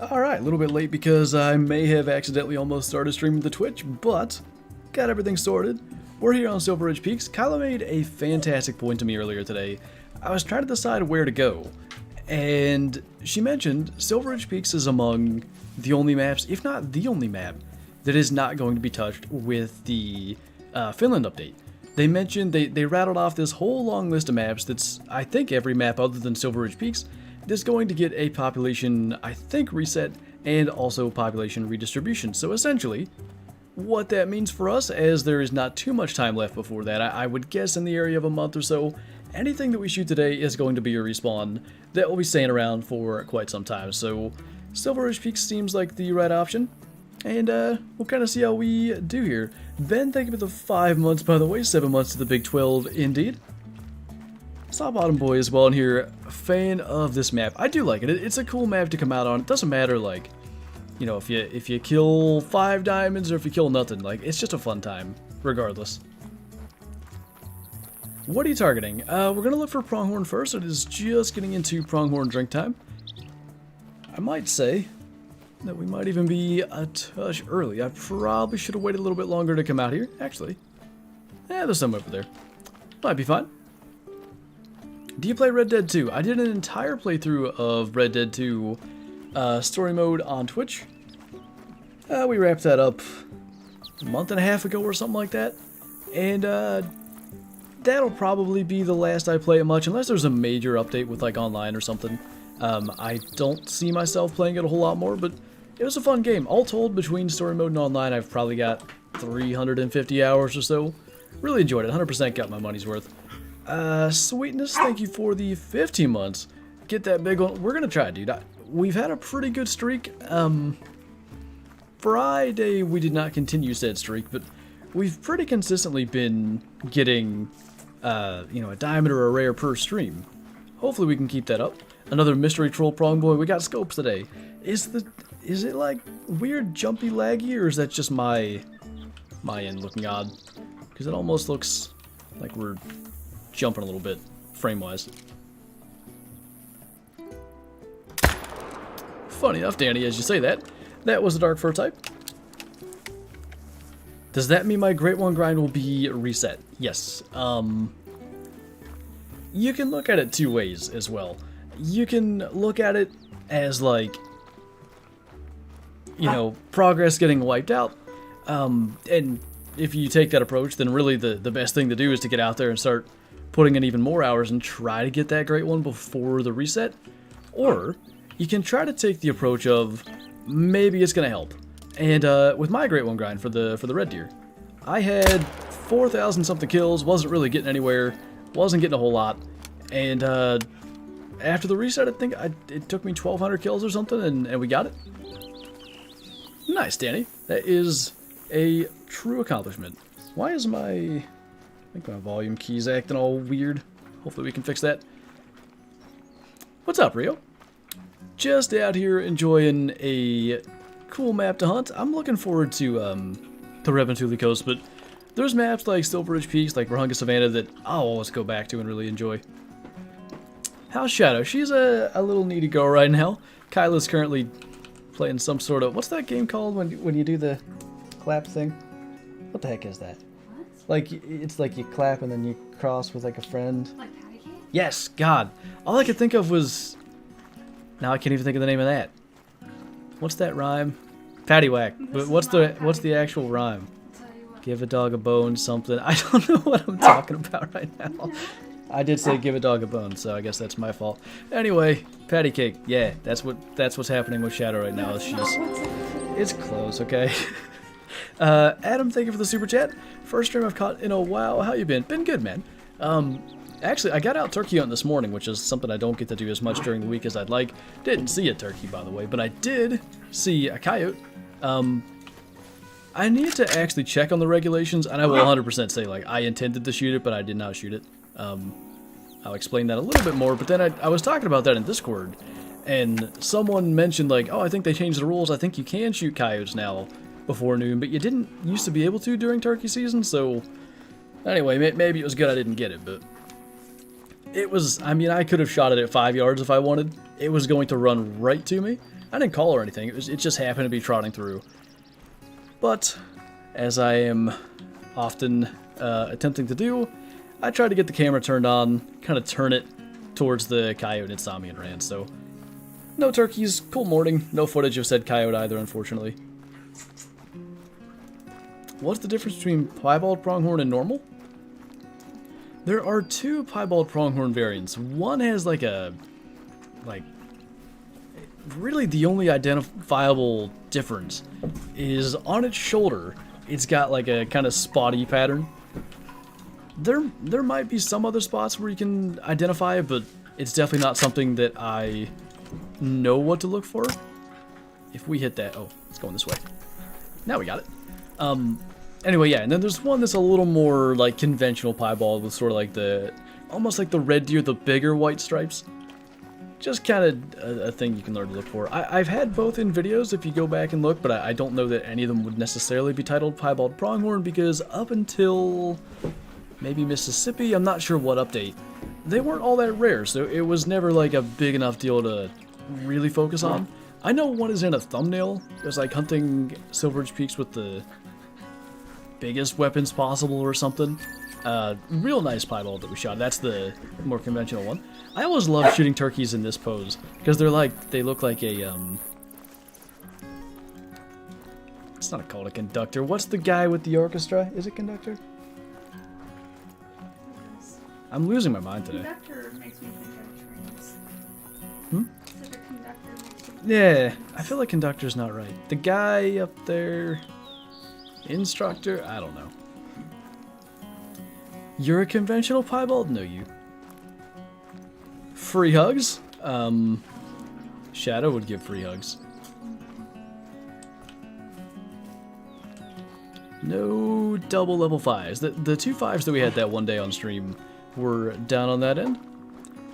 Alright, a little bit late because I may have accidentally almost started streaming the Twitch, but got everything sorted. We're here on Silver Ridge Peaks. Kyla made a fantastic point to me earlier today. I was trying to decide where to go, and she mentioned Silver Ridge Peaks is among the only maps, if not the only map, that is not going to be touched with the Finland update. They mentioned, they rattled off this whole long list of maps that's, I think, every map other than Silver Ridge Peaks that's going to get a population, I think, reset and also population redistribution. So essentially, what that means for us, as there is not too much time left before that, I would guess in the area of a month or so, anything that we shoot today is going to be a respawn that will be staying around for quite some time. So Silver Ridge Peaks seems like the right option, and we'll kind of see how we do here. Ben, thank you for the 5 months, by the way, 7 months to the Big 12, indeed. Saw Bottom Boy as well in here, fan of this map. I do like it. It's a cool map to come out on. It doesn't matter, like, you know, if you kill 5 diamonds or if you kill nothing. Like, it's just a fun time, regardless. What are you targeting? We're gonna look for pronghorn first. It is just getting into pronghorn drink time. I might say that we might even be a touch early. I probably should have waited a little bit longer to come out here, actually. There's some over there. Might be fine. Do you play Red Dead 2? I did an entire playthrough of Red Dead 2 story mode on Twitch. We wrapped that up a month and a half ago or something like that. And that'll probably be the last I play it much, unless there's a major update with like online or something. I don't see myself playing it a whole lot more, but it was a fun game. All told, between story mode and online, I've probably got 350 hours or so. Really enjoyed it. 100% got my money's worth. Sweetness, thank you for the 15 months. Get that big one. We're gonna try, dude. We've had a pretty good streak. Friday, we did not continue said streak, but we've pretty consistently been getting, you know, a diamond or a rare per stream. Hopefully we can keep that up. Another mystery troll prong boy. We got scopes today. Is it like weird jumpy laggy, or is that just my end looking odd? Because it almost looks like we're jumping a little bit frame-wise. Funny enough, Danny, as you say that, that was a dark fur type. Does that mean my Great One grind will be reset? Yes. You can look at it two ways as well. You can look at it as, like, you know, progress getting wiped out. And if you take that approach, then really the best thing to do is to get out there and start putting in even more hours and try to get that Great One before the reset. Or you can try to take the approach of maybe it's gonna help. And with my Great One grind for the red deer, I had 4,000 something kills, wasn't really getting anywhere, wasn't getting a whole lot, and after the reset, I think it took me 1,200 kills or something, and we got it. Nice, Danny. That is a true accomplishment. Why is I think my volume key's acting all weird. Hopefully we can fix that. What's up, Rio? Just out here enjoying a cool map to hunt. I'm looking forward to the Rebentuli Coast, but there's maps like Silver Ridge Peaks, like Rahunga Savannah, that I'll always go back to and really enjoy. How's Shadow? She's a little needy girl right now. Kyla's currently playing some sort of, what's that game called when you do the clap thing? What the heck is that? What? Like, it's like you clap and then you cross with like a friend. Like patty cake? Yes, God. All I could think of was, now I can't even think of the name of that. What's that rhyme? Paddywhack. But what's the actual rhyme? Give a dog a bone, something. I don't know what I'm talking about right now. I did say give a dog a bone, so I guess that's my fault. Anyway, patty cake. Yeah, that's what's happening with Shadow right now. It's close, okay? Adam, thank you for the super chat. First stream I've caught in a while. How you been? Been good, man. Actually, I got out turkey hunting this morning, which is something I don't get to do as much during the week as I'd like. Didn't see a turkey, by the way, but I did see a coyote. I need to actually check on the regulations, and I will 100% say, like, I intended to shoot it, but I did not shoot it. I'll explain that a little bit more, but then I was talking about that in Discord, and someone mentioned, like, oh, I think they changed the rules. I think you can shoot coyotes now before noon, but you didn't used to be able to during turkey season, so anyway, maybe it was good I didn't get it, but it was, I mean, I could have shot it at 5 yards if I wanted. It was going to run right to me. I didn't call or anything. It just happened to be trotting through. But as I am often attempting to do, I tried to get the camera turned on, kind of turn it towards the coyote, and it saw me and ran. So no turkeys, cool morning. No footage of said coyote either, unfortunately. What's the difference between piebald pronghorn and normal? There are two piebald pronghorn variants. One has like really the only identifiable difference is on its shoulder. It's got like a kind of spotty pattern. There might be some other spots where you can identify it, but it's definitely not something that I know what to look for. If we hit that, oh, it's going this way. Now we got it. Anyway, yeah, and then there's one that's a little more like conventional piebald with sort of like almost like the red deer, the bigger white stripes. Just kind of a thing you can learn to look for. I've had both in videos if you go back and look, but I don't know that any of them would necessarily be titled piebald pronghorn because up until maybe Mississippi, I'm not sure what update, they weren't all that rare, so it was never like a big enough deal to really focus on. I know one is in a thumbnail. It was like hunting Silver Ridge Peaks with the biggest weapons possible or something. Real nice piebald that we shot. That's the more conventional one. I always love shooting turkeys in this pose because they look like a it's not called a conductor. What's the guy with the orchestra? Is it conductor? I'm losing my mind today. Conductor makes me think of trains. Hmm? It's like a conductor makes me Yeah, I feel like conductor's not right. The guy up there, instructor, I don't know. You're a conventional piebald? No, you. Free hugs? Shadow would give free hugs. No double level 5s. The two 5s that we had that one day on stream were down on that end.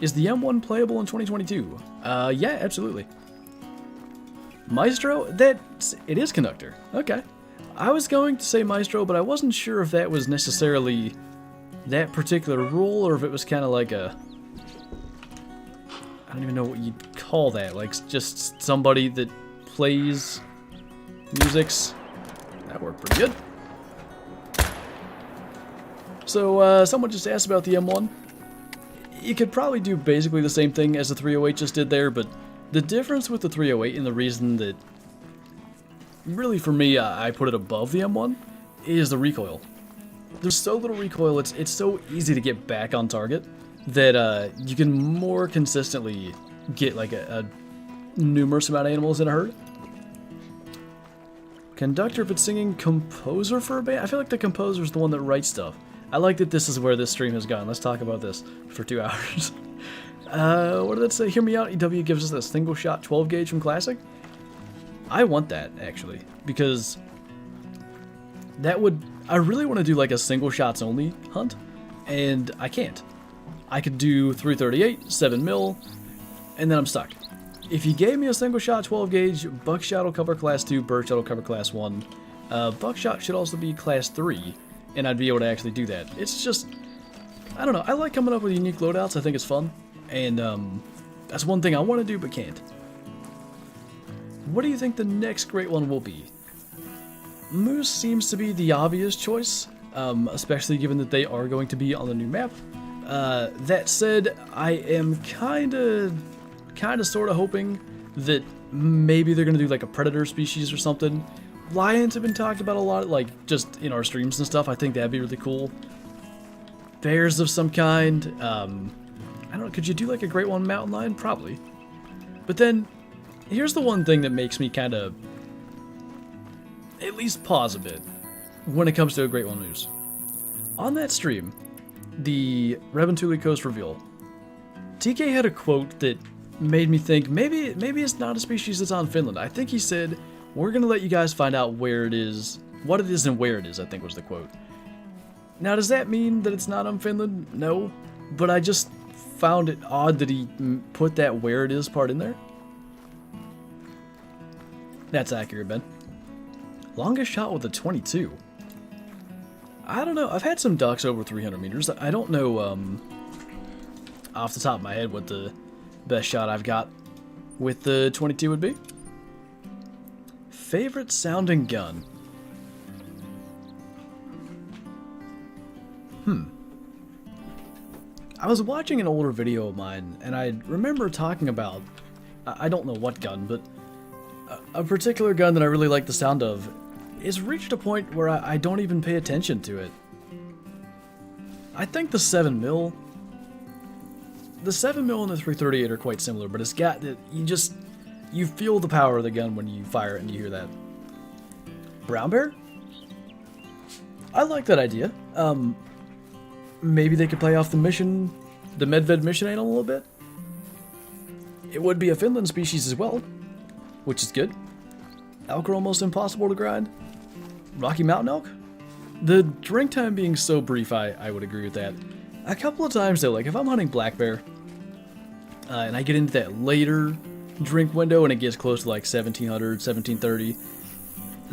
Is the M1 playable in 2022? Yeah, absolutely. Maestro? It is conductor. Okay. I was going to say Maestro, but I wasn't sure if that was necessarily that particular role or if it was kind of like a... I don't even know what you'd call that. Like, just somebody that plays musics. That worked pretty good. So, someone just asked about the M1. You could probably do basically the same thing as the 308 just did there, but the difference with the 308 and the reason that really for me I put it above the M1 is the recoil. There's so little recoil, it's so easy to get back on target that you can more consistently get like a numerous amount of animals in a herd. Conductor, if it's singing. Composer for a band? I feel like the composer is the one that writes stuff. I like that this is where this stream has gone. Let's talk about this for 2 hours. What did that say? Hear me out. EW gives us a single shot 12 gauge from Classic. I want that, actually, because that would... I really want to do like a single shots only hunt, and I can't. I could do 338, 7mm, and then I'm stuck. If you gave me a single shot 12 gauge, buckshot will cover class 2, birdshot will cover class 1. Buckshot should also be class 3, and I'd be able to actually do that. It's just, I don't know, I like coming up with unique loadouts. I think it's fun, and that's one thing I want to do but can't. What do you think the next great one will be? Moose seems to be the obvious choice, especially given that they are going to be on the new map. That said, I am kind of sort of hoping that maybe they're going to do like a predator species or something. Lions have been talked about a lot, like just in our streams and stuff. I think that'd be really cool. Bears of some kind. I don't know, could you do like a great one mountain lion? Probably. But then, here's the one thing that makes me kind of at least pause a bit when it comes to a great one news. On that stream, the Rebentuli Coast reveal, TK had a quote that made me think maybe it's not a species that's on Finland. I think he said, we're going to let you guys find out where it is, what it is and where it is, I think was the quote. Now, does that mean that it's not on Finland? No, but I just found it odd that he put that where it is part in there. That's accurate, Ben. Longest shot with a 22. I don't know. I've had some ducks over 300 meters. I don't know off the top of my head what the best shot I've got with the 22 would be. Favorite sounding gun? I was watching an older video of mine, and I remember talking about, I don't know what gun, but a particular gun that I really like the sound of is reached a point where I don't even pay attention to it. I think the 7mm, the 7mm and the 338 are quite similar, but it's got that you feel the power of the gun when you fire it and you hear that. Brown bear? I like that idea. Maybe they could play off the Medved mission animal a little bit. It would be a Finland species as well, which is good. Elk are almost impossible to grind. Rocky Mountain elk? The drink time being so brief, I would agree with that. A couple of times though, like if I'm hunting black bear, and I get into that later drink window and it gets close to like 1700, 1730,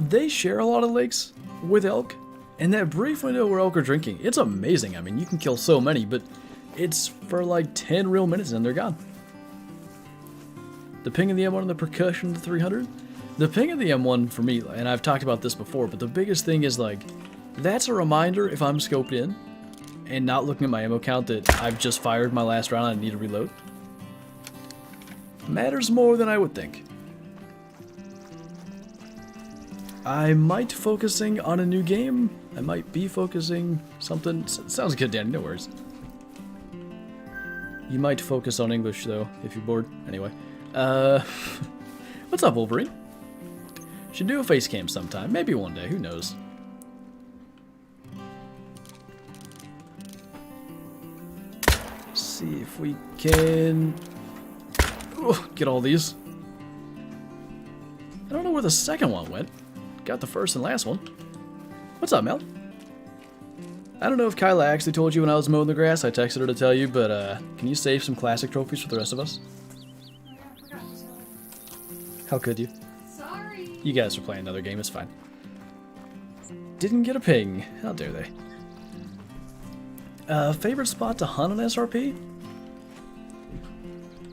they share a lot of lakes with elk. And that brief window where elk are drinking, it's amazing. I mean, you can kill so many, but it's for like 10 real minutes and they're gone. The ping of the M1 and the percussion of the 300? The ping of the M1 for me, and I've talked about this before, but the biggest thing is like, that's a reminder if I'm scoped in and not looking at my ammo count that I've just fired my last round and I need to reload. Matters more than I would think. I might focusing on a new game. I might be focusing something. Sounds good, Danny, no worries. You might focus on English, though, if you're bored. Anyway. What's up, Wolverine? Should do a face cam sometime. Maybe one day, who knows. See if we can get all these. I don't know where the second one went. Got the first and last one. What's up, Mel? I don't know if Kyla actually told you when I was mowing the grass. I texted her to tell you, but can you save some classic trophies for the rest of us? Oh, yeah, I forgot to tell you. How could you? Sorry. You guys are playing another game, it's fine. Didn't get a ping. How dare they? Favorite spot to hunt on SRP?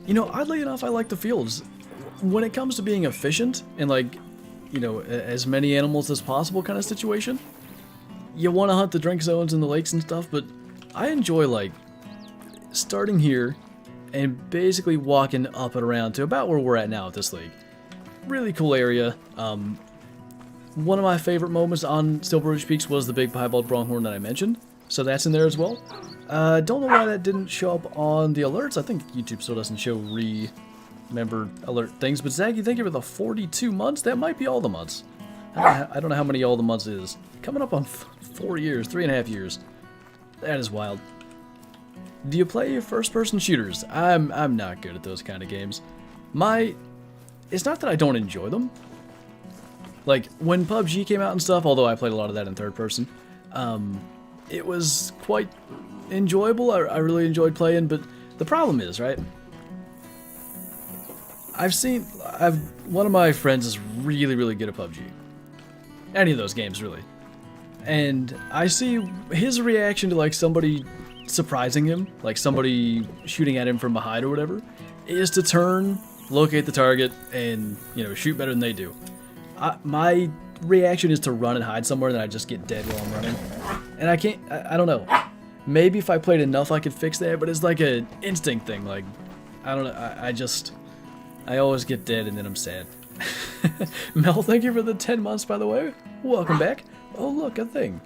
You know, oddly enough, I like the fields. When it comes to being efficient and like, you know, as many animals as possible kind of situation, you want to hunt the drink zones and the lakes and stuff, but I enjoy like starting here and basically walking up and around to about where we're at now at this league. Really cool area. One of my favorite moments on Silver Ridge Peaks was the big piebald pronghorn that I mentioned, so that's in there as well. Don't know why that didn't show up on the alerts. I think YouTube still doesn't show remember alert things, but Zaggy, thank you for the 42 months. That might be all the months. I don't know how many all the months is. Coming up on 4 years, 3.5 years. That is wild. Do you play first-person shooters? I'm not good at those kind of games. It's not that I don't enjoy them. Like, when PUBG came out and stuff, although I played a lot of that in third person, it was quite enjoyable. I really enjoyed playing, but the problem is, right? One of my friends is really, really good at PUBG. Any of those games, really. And I see his reaction to, like, somebody surprising him, like somebody shooting at him from behind or whatever, is to turn, locate the target, and, you know, shoot better than they do. My reaction is to run and hide somewhere, and then I just get dead while I'm running. And I can't, I don't know. Maybe if I played enough I could fix that, but it's like an instinct thing, like, I don't know, I always get dead and then I'm sad. Mel, thank you for the 10 months, by the way. Welcome back. Oh, look, a thing.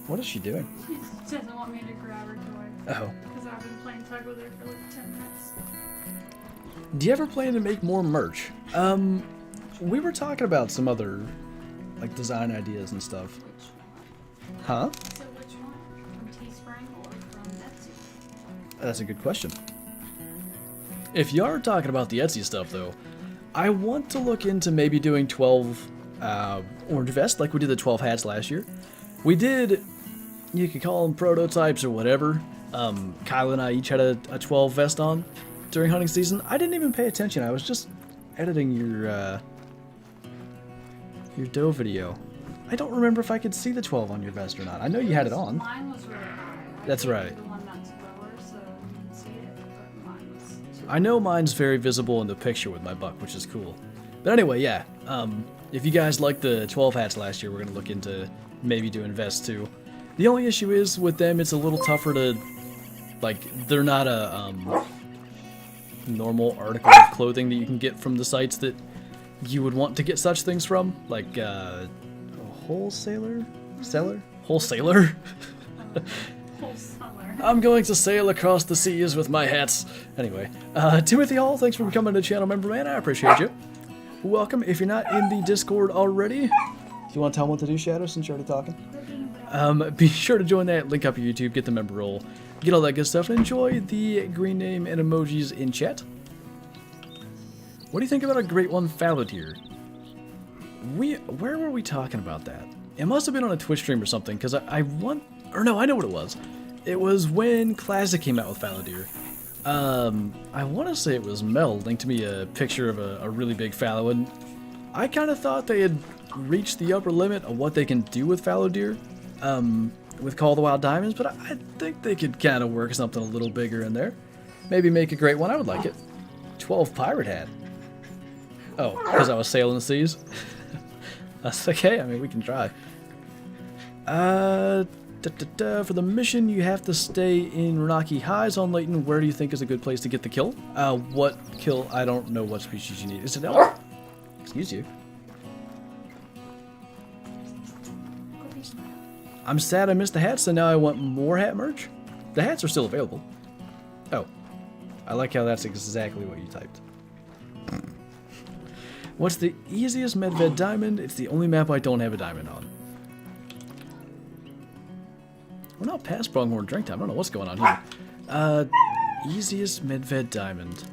What is she doing? She doesn't want me to grab her toy. Oh. Because I've been playing tug with her for like 10 minutes. Do you ever plan to make more merch? We were talking about some other, like, design ideas and stuff. Which one? Huh? So which one? From Teespring or from Etsy? That's a good question. If you are talking about the Etsy stuff, though, I want to look into maybe doing 12 orange vests like we did the 12 hats last year. We did, you could call them prototypes or whatever. Kyle and I each had a 12 vest on during hunting season. I didn't even pay attention. I was just editing your doe video. I don't remember if I could see the 12 on your vest or not. I know you had it on. Mine was really high. That's right. The one that's lower, so you can see it, but mine was too I know mine's very visible in the picture with my buck, which is cool. But anyway, yeah, if you guys liked the 12 hats last year, we're going to look into maybe doing vests too. The only issue is with them, it's a little tougher to, like, they're not a normal article of clothing that you can get from the sites that you would want to get such things from, like a wholesaler? Seller? Wholesaler? I'm going to sail across the seas with my hats. Anyway, Timothy Hall, thanks for becoming a channel member, man. I appreciate you. Welcome. If you're not in the Discord already, do you want to tell them what to do, Shadow, since you're already talking? Be sure to join that, link up your YouTube, get the member role, get all that good stuff, and enjoy the green name and emojis in chat. What do you think about a great one, Faladier? Where were we talking about that? It must have been on a Twitch stream or something, because I know what it was. It was when Classic came out with Faladier. I want to say it was Mel linked me a picture of a really big fallow, and I kind of thought they had reached the upper limit of what they can do with fallow deer, with Call of the Wild Diamonds, but I think they could kind of work something a little bigger in there. Maybe make a great one. I would like it. 12 pirate hat. Oh, because I was sailing the seas? That's okay, I mean, we can try. For the mission, you have to stay in Renaki Highs on Layton. Where do you think is a good place to get the kill? What kill? I don't know what species you need. Is it elf? Excuse you. I'm sad I missed the hats, so now I want more hat merch. The hats are still available. Oh. I like how that's exactly what you typed. What's the easiest Medved diamond? It's the only map I don't have a diamond on. We're not past pronghorn drink time. I don't know what's going on here. Easiest Medved diamond.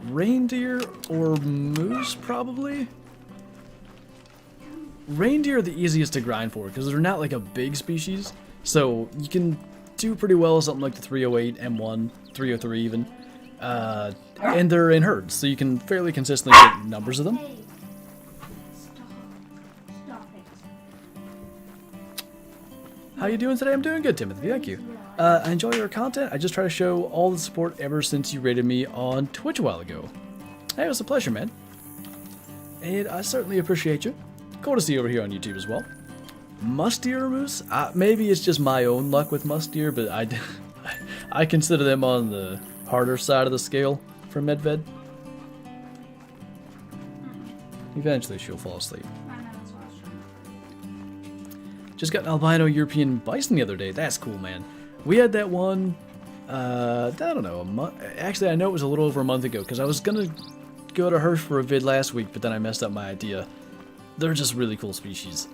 Reindeer or moose, probably? Reindeer are the easiest to grind for, because they're not like a big species. So you can do pretty well with something like the 308, M1, 303 even. And they're in herds, so you can fairly consistently get numbers of them. How you doing today? I'm doing good, Timothy. Thank you. I enjoy your content. I just try to show all the support ever since you rated me on Twitch a while ago. Hey, it was a pleasure, man. And I certainly appreciate you. Cool to see you over here on YouTube as well. Mustier or moose? Maybe it's just my own luck with mustier, but I consider them on the harder side of the scale for Medved. Eventually she'll fall asleep. Just got an albino European bison the other day. That's cool, man. We had that one, I don't know, a month. Actually, I know it was a little over a month ago, because I was going to go to Hirsch for a vid last week, but then I messed up my idea. They're just really cool species.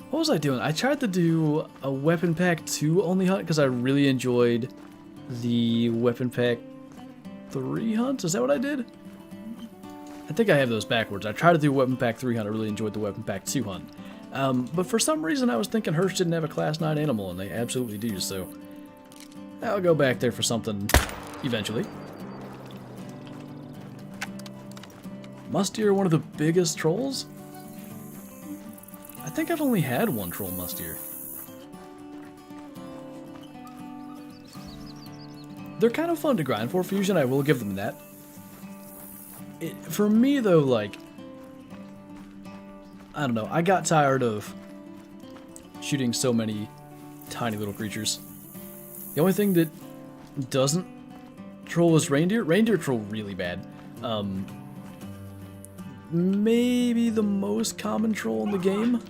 What was I doing? I tried to do a Weapon Pack 2 only hunt, because I really enjoyed the Weapon Pack 3 hunt. Is that what I did? I think I have those backwards. I tried to do Weapon Pack 3 hunt. I really enjoyed the Weapon Pack 2 hunt. But for some reason I was thinking Hirsch didn't have a Class 9 animal, and they absolutely do, so I'll go back there for something eventually. Mustier, one of the biggest trolls? I think I've only had one troll mustier. They're kind of fun to grind for, Fusion, I will give them that. For me though, like, I don't know, I got tired of shooting so many tiny little creatures. The only thing that doesn't troll is reindeer. Reindeer troll really bad. Maybe the most common troll in the game?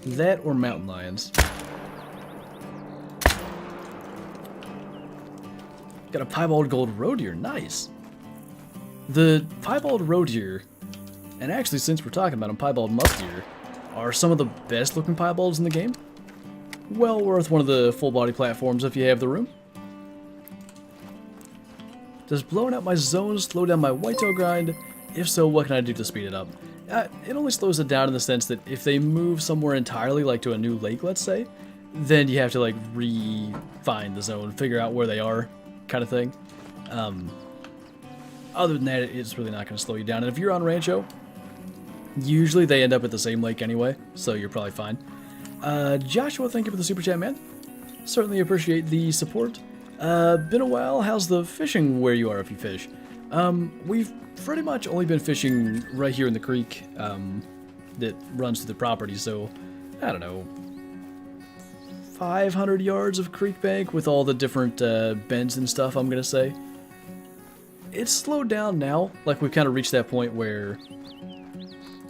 That or mountain lions. Got a piebald gold roe deer, nice. The piebald roe deer, and actually since we're talking about them, piebald musk deer, are some of the best looking piebalds in the game. Well worth one of the full body platforms if you have the room. Does blowing out my zones slow down my whitetail grind? If so, what can I do to speed it up? It only slows it down in the sense that if they move somewhere entirely, like to a new lake, let's say, then you have to like re-find the zone, figure out where they are, kind of thing. Other than that, it's really not going to slow you down. And if you're on Rancho, usually they end up at the same lake anyway, so you're probably fine. Joshua, thank you for the super chat, man. Certainly appreciate the support. Been a while. How's the fishing where you are if you fish? We've pretty much only been fishing right here in the creek, that runs through the property, so, I don't know, 500 yards of creek bank with all the different, bends and stuff, I'm gonna say. It's slowed down now, like we've kind of reached that point where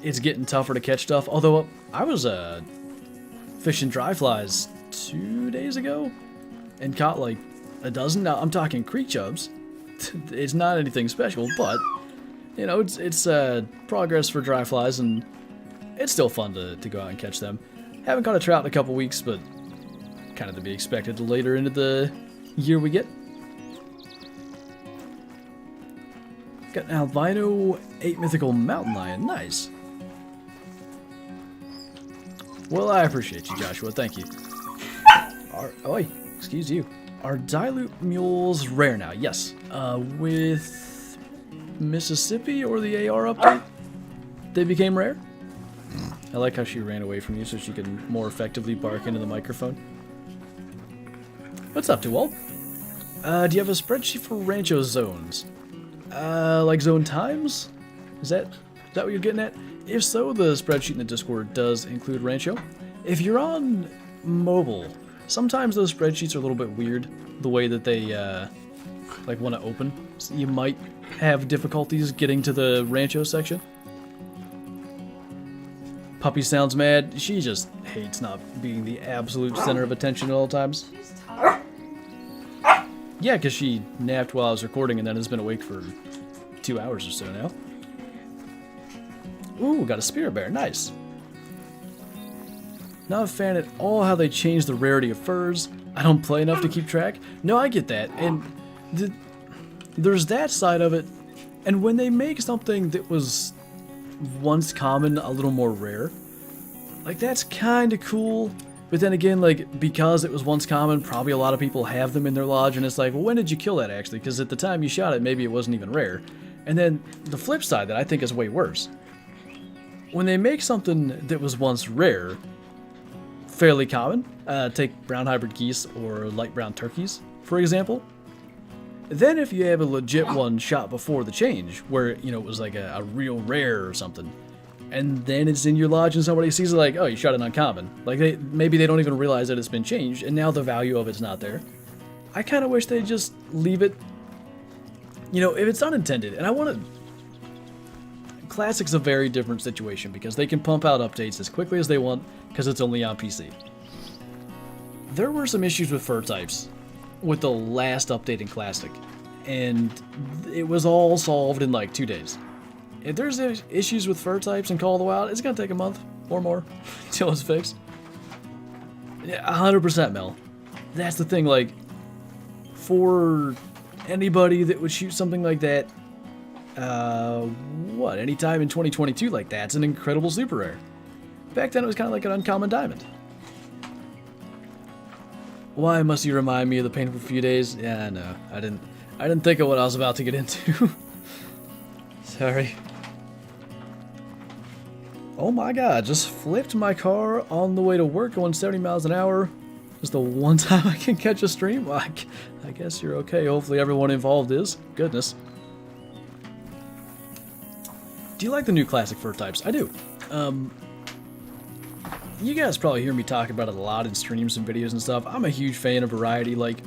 it's getting tougher to catch stuff, although I was, fishing dry flies 2 days ago and caught like a dozen. Now I'm talking creek chubs. It's not anything special, but you know it's progress for dry flies, and it's still fun to go out and catch them. Haven't caught a trout in a couple weeks, but kind of to be expected later into the year we get. Got an albino 8 mythical mountain lion. Nice. Well, I appreciate you, Joshua. Thank you. Excuse you. Are dilute mules rare now? Yes. With Mississippi or the AR update, they became rare. I like how she ran away from you so she can more effectively bark into the microphone. What's up, Duwalt? Do you have a spreadsheet for Rancho zones? Like zone times? Is that what you're getting at? If so, the spreadsheet in the Discord does include Rancho. If you're on mobile, sometimes those spreadsheets are a little bit weird, the way that they, like, want to open. So you might have difficulties getting to the Rancho section. Puppy sounds mad. She just hates not being the absolute center of attention at all times. She's tired. Yeah, because she napped while I was recording and then has been awake for 2 hours or so now. Ooh, got a spirit bear. Nice. Not a fan at all how they changed the rarity of furs. I don't play enough to keep track. No, I get that. And there's that side of it. And when they make something that was once common a little more rare, like, that's kind of cool. But then again, like, because it was once common, probably a lot of people have them in their lodge, and it's like, well, when did you kill that, actually? Because at the time you shot it, maybe it wasn't even rare. And then the flip side that I think is way worse. When they make something that was once rare, fairly common, take brown hybrid geese or light brown turkeys, for example. Then if you have a legit one shot before the change, where, you know, it was like a real rare or something, and then it's in your lodge and somebody sees it like, oh, you shot an uncommon. Like, maybe they don't even realize that it's been changed, and now the value of it's not there. I kind of wish they'd just leave it, you know, if it's unintended. And I want to... Classic's a very different situation because they can pump out updates as quickly as they want because it's only on PC. There were some issues with fur types with the last update in Classic, and it was all solved in like 2 days. If there's issues with fur types in Call of the Wild, it's gonna take a month or more until it's fixed. Yeah, 100% Mel. That's the thing, like, for anybody that would shoot something like that, anytime in 2022, like, that's an incredible super rare. Back then it was kind of like an uncommon diamond. Why must you remind me of the painful few days? Yeah, no, I didn't think of what I was about to get into. Sorry. Oh my god, just flipped my car on the way to work going 70 miles an hour. Just the one time I can catch a stream? Well, I guess you're okay. Hopefully everyone involved is. Goodness. Do you like the new classic fur types? I do. You guys probably hear me talk about it a lot in streams and videos and stuff. I'm a huge fan of variety. Like,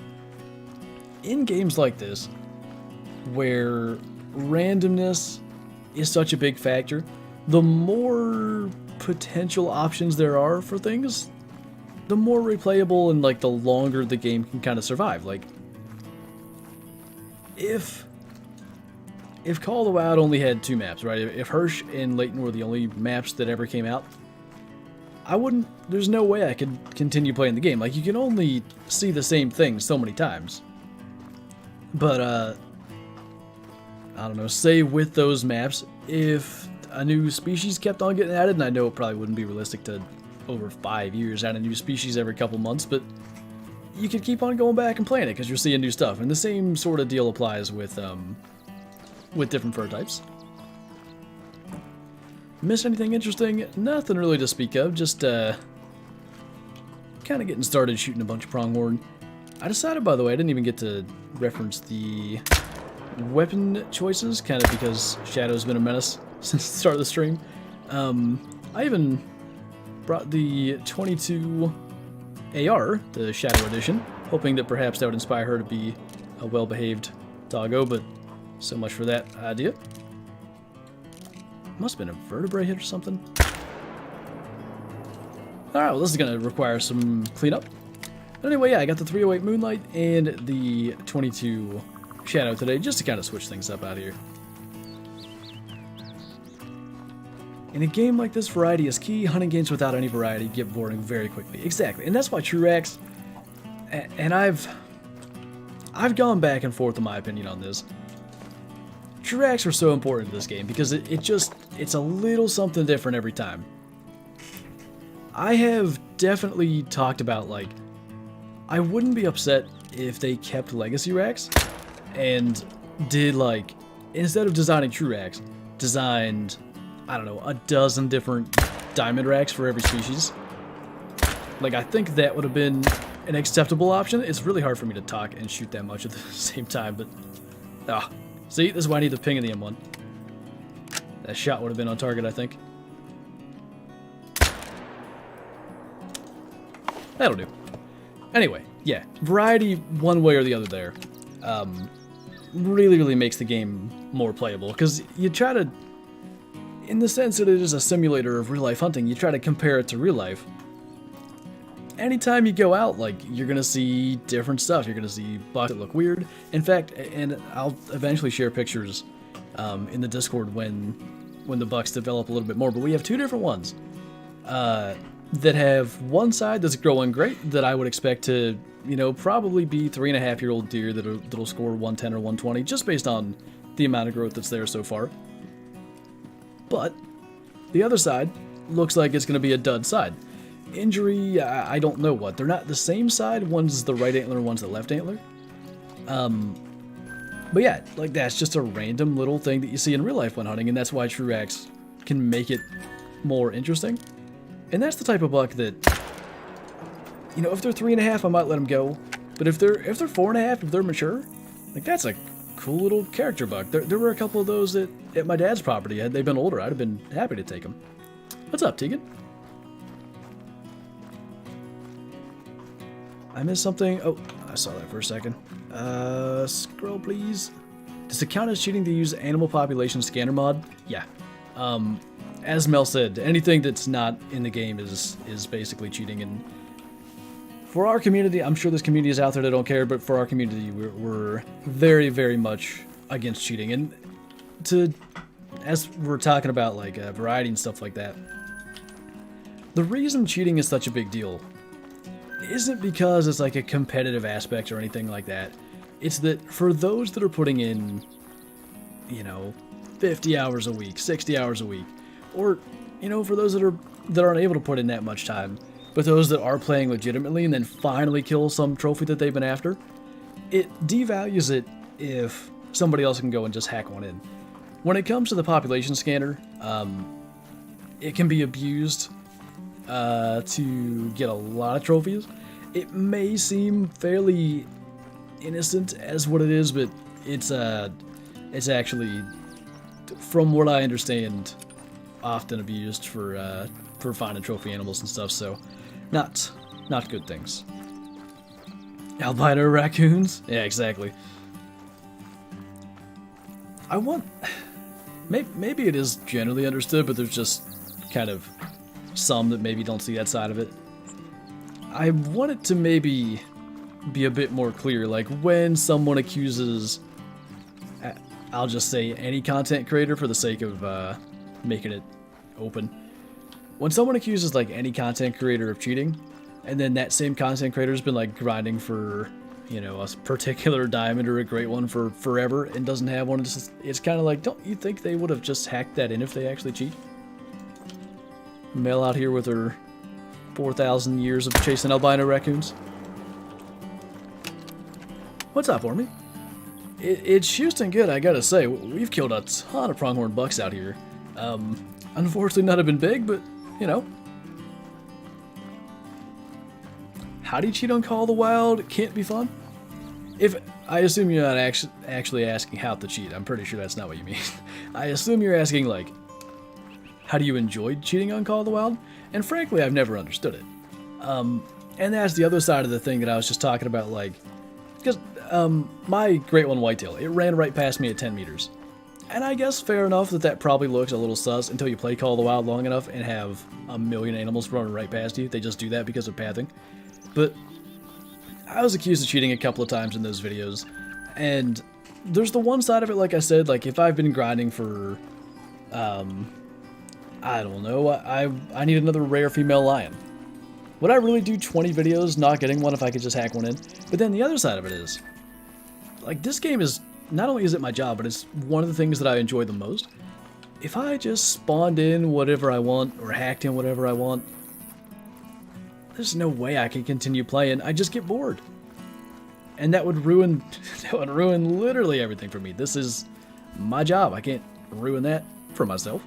in games like this, where randomness is such a big factor, the more potential options there are for things, the more replayable and, like, the longer the game can kind of survive. Like, if Call of the Wild only had 2 maps, right? If Hirsch and Layton were the only maps that ever came out, there's no way I could continue playing the game. Like, you can only see the same thing so many times. But, I don't know, say with those maps, if a new species kept on getting added, and I know it probably wouldn't be realistic to, over 5 years, add a new species every couple months, but you could keep on going back and playing it because you're seeing new stuff. And the same sort of deal applies with different fur types. Miss anything interesting? Nothing really to speak of, just kind of getting started shooting a bunch of pronghorn. I decided, by the way, I didn't even get to reference the weapon choices, kind of because Shadow's been a menace since the start of the stream. I even brought the 22 AR, the Shadow Edition, hoping that perhaps that would inspire her to be a well-behaved doggo, but so much for that idea. Must have been a vertebrae hit or something. Alright, well this is going to require some cleanup. But anyway, yeah, I got the 308 Moonlight and the 22 Shadow today, just to kind of switch things up out here. In a game like this, variety is key. Hunting games without any variety get boring very quickly. Exactly, and that's why True Racks, and I've gone back and forth in my opinion on this. True Racks are so important to this game because it's a little something different every time. I have definitely talked about, like, I wouldn't be upset if they kept legacy racks and did, like, instead of designing true racks, designed, I don't know, a dozen different diamond racks for every species. Like, I think that would have been an acceptable option. It's really hard for me to talk and shoot that much at the same time, but, see, this is why I need the ping of the M1. That shot would have been on target, I think. That'll do. Anyway, yeah, variety one way or the other there really makes the game more playable, because you try to, in the sense that it is a simulator of real-life hunting, you try to compare it to real life. Anytime you go out, like, you're gonna see different stuff. You're gonna see bucks that look weird. In fact, and I'll eventually share pictures in the Discord when the bucks develop a little bit more, but we have two different ones that have one side that's growing great that I would expect to, you know, probably be 3.5-year-old deer that'll score 110 or 120 just based on the amount of growth that's there so far. But the other side looks like it's going to be a dud side. Injury, I don't know what. They're not the same side. One's the right antler, one's the left antler. But yeah, like, that's just a random little thing that you see in real life when hunting, and that's why true racks can make it more interesting. And that's the type of buck that, you know, if they're 3.5, I might let them go. But if they're 4.5, if they're mature, like, that's a cool little character buck. There were a couple of those at my dad's property. Had they been older, I'd have been happy to take them. What's up, Tegan? I missed something. Oh, I saw that for a second. Scroll, please. Does it count as cheating to use animal population scanner mod? Yeah. As Mel said, anything that's not in the game is basically cheating. And for our community, I'm sure there's communities out there that don't care, but for our community, we're very, very much against cheating. And as we're talking about, like, variety and stuff like that, the reason cheating is such a big deal isn't because it's like a competitive aspect or anything like that. It's that for those that are putting in, you know, 50 hours a week, 60 hours a week, or, you know, for those that aren't able to put in that much time, but those that are playing legitimately and then finally kill some trophy that they've been after, it devalues it if somebody else can go and just hack one in. When it comes to the population scanner, it can be abused to get a lot of trophies. It may seem fairly innocent as what it is, but it's actually, from what I understand, often abused for finding trophy animals and stuff. So, not good things. Albino raccoons? Yeah, exactly. Maybe it is generally understood, but there's just kind of some that maybe don't see that side of it. I want it to maybe be a bit more clear, like when someone accuses, I'll just say any content creator for the sake of making it open. When someone accuses, like, any content creator of cheating, and then that same content creator's been, like, grinding for, you know, a particular diamond or a great one for forever and doesn't have one, it's kind of like, don't you think they would have just hacked that in if they actually cheat? Mel out here with her 4,000 years of chasing albino raccoons. What's up, Ormy? It's Houston good, I gotta say. We've killed a ton of pronghorn bucks out here. Unfortunately, none have been big, but, you know. how do you cheat on Call of the Wild can't be fun? If I assume you're not actually asking how to cheat. I'm pretty sure that's not what you mean. I assume you're asking, like, how do you enjoy cheating on Call of the Wild? And frankly, I've never understood it. And that's the other side of the thing that I was just talking about, like, because my Great One Whitetail, it ran right past me at 10 meters. And I guess fair enough that probably looks a little sus until you play Call of the Wild long enough and have a million animals running right past you. They just do that because of pathing. But I was accused of cheating a couple of times in those videos. And there's the one side of it, like I said, like if I've been grinding for, I don't know, I need another rare female lion. Would I really do 20 videos not getting one if I could just hack one in? But then the other side of it is, like, this game is, not only is it my job, but it's one of the things that I enjoy the most. If I just spawned in whatever I want, or hacked in whatever I want, there's no way I can continue playing. I just get bored. And that would ruin, literally everything for me. This is my job. I can't ruin that for myself.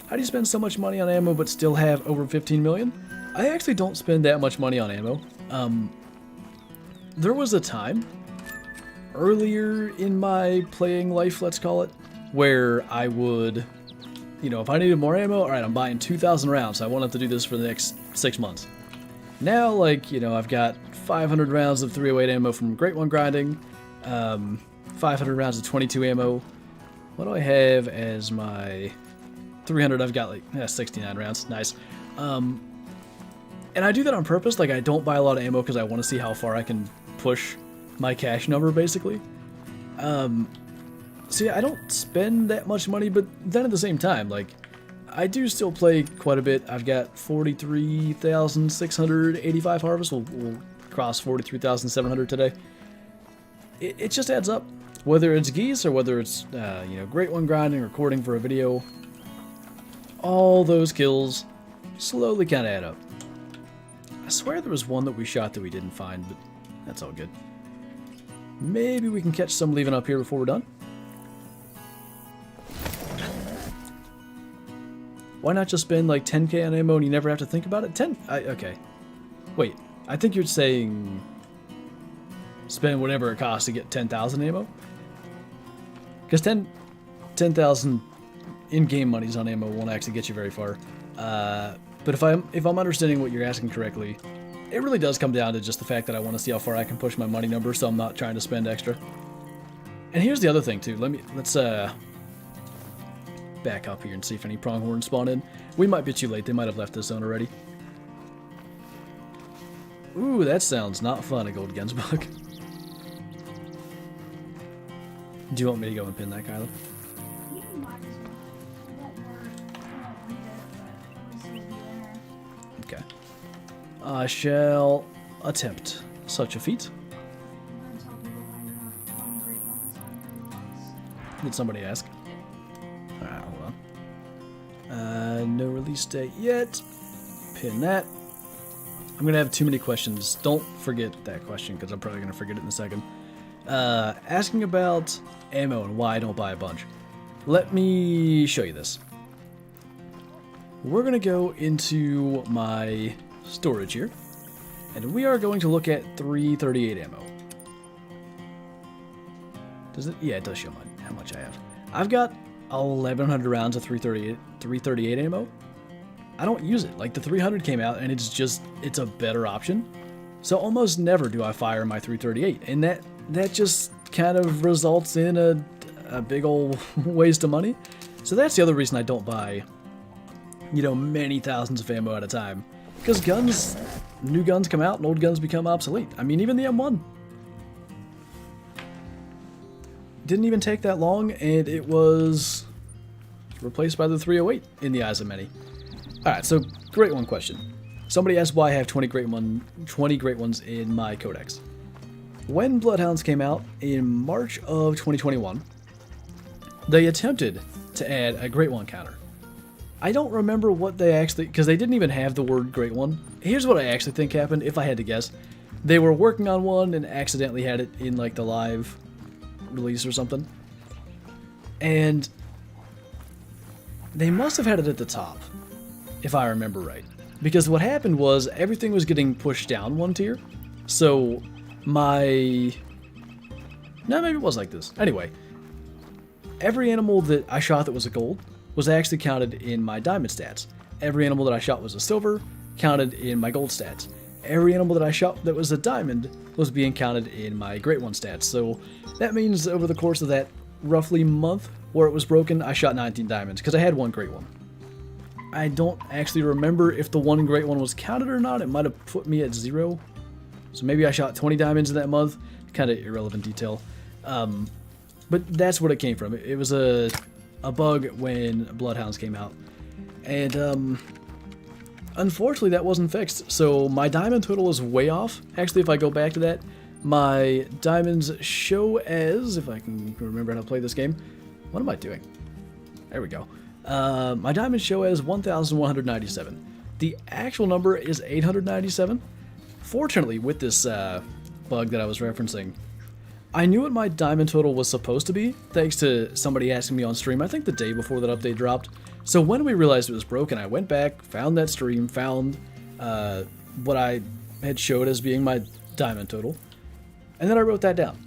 How do you spend so much money on ammo but still have over 15 million? I actually don't spend that much money on ammo. There was a time earlier in my playing life, let's call it, where I would, you know, if I needed more ammo, alright, I'm buying 2,000 rounds. I won't have to do this for the next 6 months. Now, like, you know, I've got 500 rounds of 308 ammo from Great One grinding, 500 rounds of 22 ammo. What do I have as my 300? I've got like 69 rounds. Nice. And I do that on purpose. Like, I don't buy a lot of ammo because I want to see how far I can push my cash number, basically. So yeah, I don't spend that much money, but then at the same time, like, I do still play quite a bit. I've got 43,685 harvests. We'll cross 43,700 today. It just adds up. Whether it's geese or whether it's, you know, Great One grinding, recording for a video, all those kills slowly kind of add up. I swear there was one that we shot that we didn't find, but that's all good. Maybe we can catch some leaving up here before we're done. Why not just spend like 10k on ammo and you never have to think about it? Okay. Wait, I think you're saying spend whatever it costs to get 10,000 ammo? Because 10,000 in-game monies on ammo won't actually get you very far. But if I'm understanding what you're asking correctly, it really does come down to just the fact that I want to see how far I can push my money number, so I'm not trying to spend extra. And here's the other thing too. Let's back up here and see if any pronghorns spawn in. We might be too late. They might have left this zone already. Ooh, that sounds not fun, a gold gunsbug. Do you want me to go and pin that, Kyla? Okay. I shall attempt such a feat. Did somebody ask? Alright, hold on. No release date yet. Pin that. I'm going to have too many questions. Don't forget that question, because I'm probably going to forget it in a second. Asking about ammo and why I don't buy a bunch. Let me show you this. We're going to go into my storage here, and we are going to look at 338 ammo. Does it? Yeah, it does show how much I have. I've got 1,100 rounds of 338 ammo. I don't use it. Like, the 300 came out, and it's a better option. So almost never do I fire my 338, and that just kind of results in a big old waste of money. So that's the other reason I don't buy, you know, many thousands of ammo at a time. Because new guns come out and old guns become obsolete. I mean, even the M1. Didn't even take that long, and it was replaced by the 308 in the eyes of many. Alright, so Great One question. Somebody asked why I have 20 Great Ones in my codex. When Bloodhounds came out in March of 2021, they attempted to add a Great One counter. I don't remember what they actually, because they didn't even have the word Great One. Here's what I actually think happened, if I had to guess. They were working on one and accidentally had it in like the live release or something. And they must have had it at the top, if I remember right. Because what happened was everything was getting pushed down one tier. So my... No, maybe it was like this. Anyway, every animal that I shot that was a gold was actually counted in my diamond stats. Every animal that I shot was a silver counted in my gold stats. Every animal that I shot that was a diamond was being counted in my Great One stats. So that means over the course of that roughly month where it was broken, I shot 19 diamonds because I had one Great One. I don't actually remember if the one Great One was counted or not. It might have put me at 0. So maybe I shot 20 diamonds in that month. Kind of irrelevant detail. But that's what it came from. It was a bug when Bloodhounds came out. And unfortunately that wasn't fixed. So my diamond total is way off. Actually, if I go back to that, my diamonds show as, if I can remember how to play this game. What am I doing? There we go. My diamonds show as 1,197. The actual number is 897. Fortunately, with this bug that I was referencing, I knew what my diamond total was supposed to be, thanks to somebody asking me on stream, I think the day before that update dropped. So when we realized it was broken, I went back, found that stream, found what I had showed as being my diamond total, and then I wrote that down.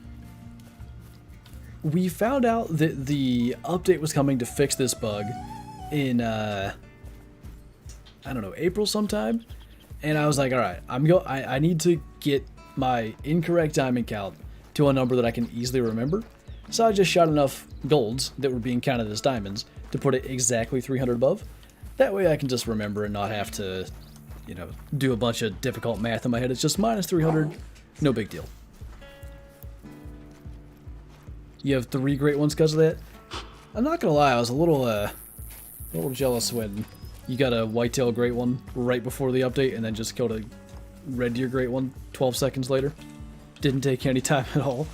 We found out that the update was coming to fix this bug in, I don't know, April sometime, and I was like, alright, I need to get my incorrect diamond count to a number that I can easily remember. So I just shot enough golds that were being counted as diamonds to put it exactly 300 above. That way I can just remember and not have to, you know, do a bunch of difficult math in my head. It's just minus 300, no big deal. You have 3 great ones because of that? I'm not gonna lie, I was a little jealous when you got a whitetail great one right before the update and then just killed a red deer great one 12 seconds later. Didn't take any time at all.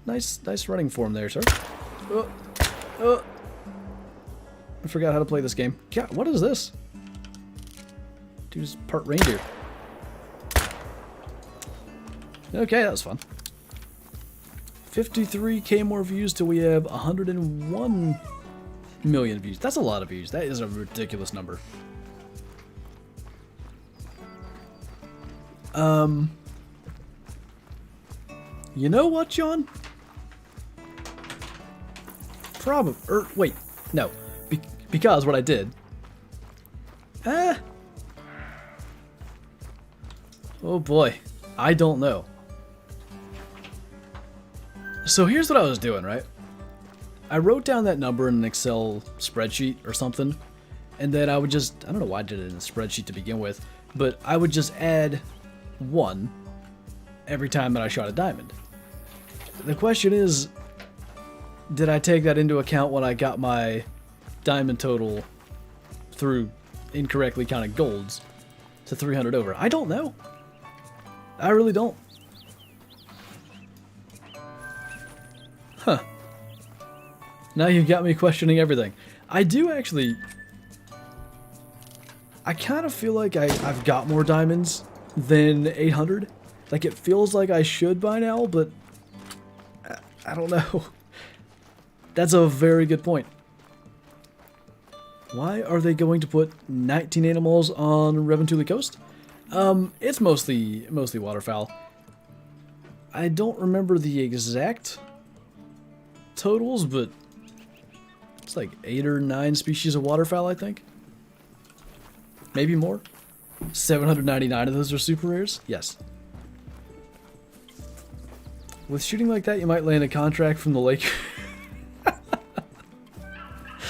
Nice running form there, sir. I forgot how to play this game. God, what is this? Dude's part reindeer. Okay, that was fun. 53k more views till we have 101 million views. That's a lot of views. That is a ridiculous number. You know what, John? Wait, no. Because what I did... Oh boy. I don't know. So here's what I was doing, right? I wrote down that number in an Excel spreadsheet or something, and then I would just... I don't know why I did it in a spreadsheet to begin with, but I would just add 1 every time that I shot a diamond. The question is, did I take that into account when I got my diamond total through incorrectly counted golds to 300 over? I don't know. I really don't. Huh. Now you've got me questioning everything. I do actually... I kind of feel like I've got more diamonds than 800. Like, it feels like I should by now, but I don't know. That's a very good point. Why are they going to put 19 animals on Reventuli Coast? It's mostly waterfowl. I don't remember the exact totals, but it's like 8 or 9 species of waterfowl, I think. Maybe more. 799 of those are super rares? Yes. With shooting like that, you might land a contract from the lake.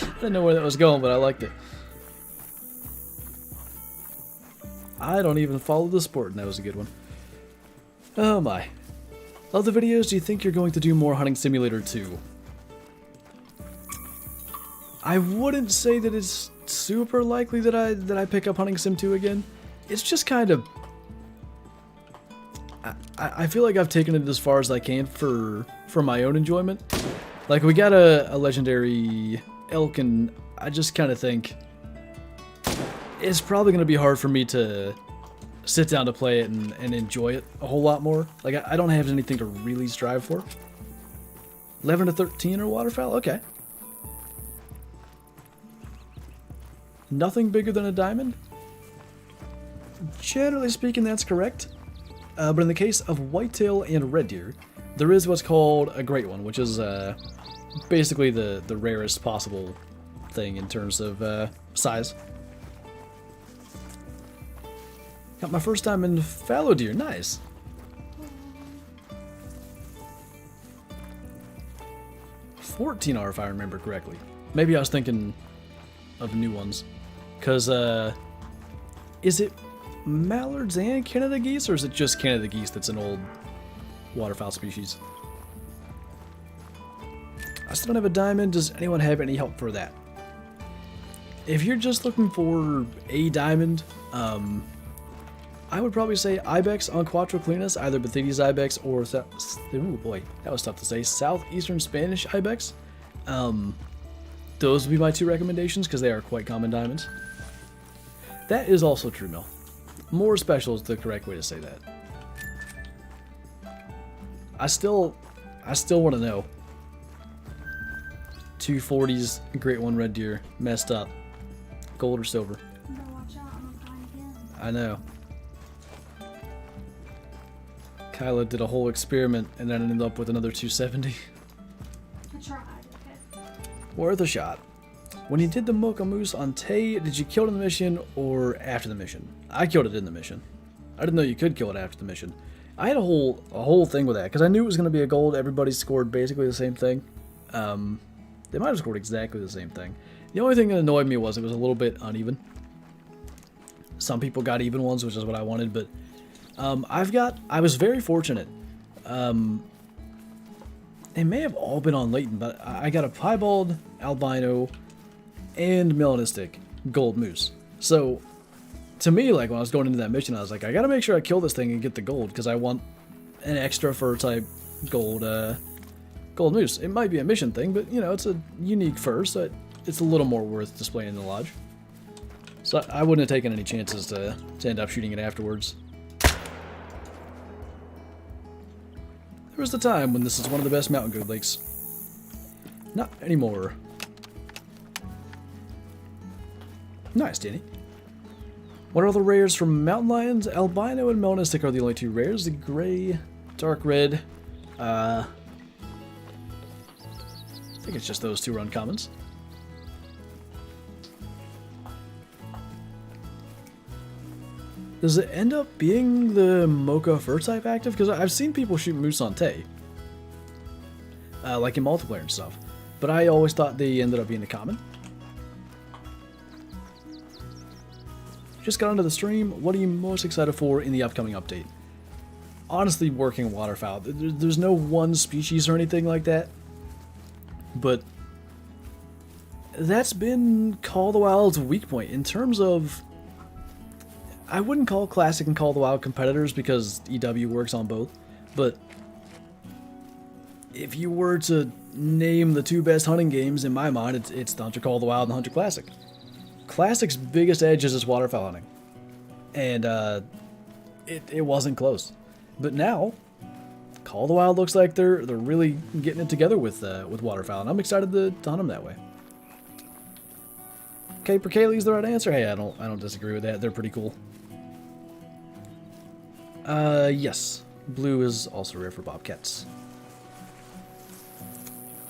I didn't know where that was going, but I liked it. I don't even follow the sport, and that was a good one. Oh my. Love the videos. Do you think you're going to do more Hunting Simulator 2? I wouldn't say that it's super likely that I pick up Hunting Sim 2 again. It's just kind of... I feel like I've taken it as far as I can for my own enjoyment. Like, we got a legendary elk, and I just kind of think it's probably going to be hard for me to sit down to play it and enjoy it a whole lot more. Like, I don't have anything to really strive for. 11 to 13 or waterfowl? Okay. nothing bigger than a diamond? Generally speaking, that's correct. But in the case of whitetail and red deer, there is what's called a great one, which is basically the rarest possible thing in terms of size. Got my first time in fallow deer, nice. $14 if I remember correctly. Maybe I was thinking of new ones. Because, is it mallards and Canada geese, or is it just Canada geese that's an old waterfowl species? I still don't have a diamond. Does anyone have any help for that? If you're just looking for a diamond, I would probably say Ibex on Cuatro Colinas, either Bathides Ibex or, oh boy, that was tough to say, Southeastern Spanish Ibex. Those would be my two recommendations because they are quite common diamonds. That is also true, Mel. More special is the correct way to say that. I still want to know. 240s, Great One Red Deer, messed up. Gold or silver? No, watch out, I'm gonna die again. I know. Kyla did a whole experiment and then ended up with another 270. I tried, okay. Worth a shot. When you did the Mocha Moose on Tay, did you kill it in the mission or after the mission? I killed it in the mission. I didn't know you could kill it after the mission. I had a whole thing with that because I knew it was going to be a gold. Everybody scored basically the same thing. They might have scored exactly the same thing. The only thing that annoyed me was it was a little bit uneven. Some people got even ones, which is what I wanted, but I was very fortunate. They may have all been on Leighton, but I got a piebald, albino, and melanistic gold moose. So, to me, like, when I was going into that mission, I was like, I gotta make sure I kill this thing and get the gold, because I want an extra fur type gold, gold moose. It might be a mission thing, but, you know, it's a unique fur, so it's a little more worth displaying in the lodge. So I wouldn't have taken any chances to end up shooting it afterwards. There was the time when this is one of the best mountain goat lakes. Not anymore. Nice, Danny. What are the rares from mountain lions? Albino and melanistic are the only two rares. The gray, dark red. I think it's just those two are uncommons. Does it end up being the Mocha fur type active? Because I've seen people shoot moose on Tay. Like in multiplayer and stuff. But I always thought they ended up being the common. Just got onto the stream. What are you most excited for in the upcoming update? Honestly, working waterfowl. There's no one species or anything like that. But that's been Call of the Wild's weak point in terms of... I wouldn't call Classic and Call of the Wild competitors because EW works on both, but if you were to name the two best hunting games, in my mind, it's the Hunter Call of the Wild and the Hunter Classic. Classic's biggest edge is its waterfowl hunting, and it wasn't close. But now, Call of the Wild looks like they're really getting it together with waterfowl, and I'm excited to hunt them that way. Caper Kaylee's the right answer. Hey, I don't disagree with that. They're pretty cool. Yes. Blue is also rare for bobcats.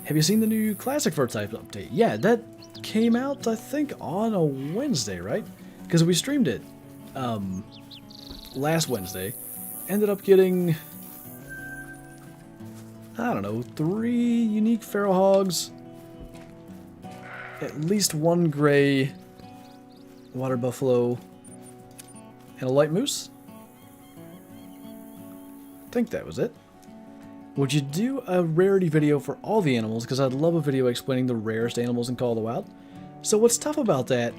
Have you seen the new classic fur type update? Yeah, that came out, I think, on a Wednesday, right? Because we streamed it last Wednesday. Ended up getting, I don't know, 3 unique feral hogs, at least 1 gray water buffalo, and a light moose? I think that was it. Would you do a rarity video for all the animals? Because I'd love a video explaining the rarest animals in Call of the Wild. So what's tough about that,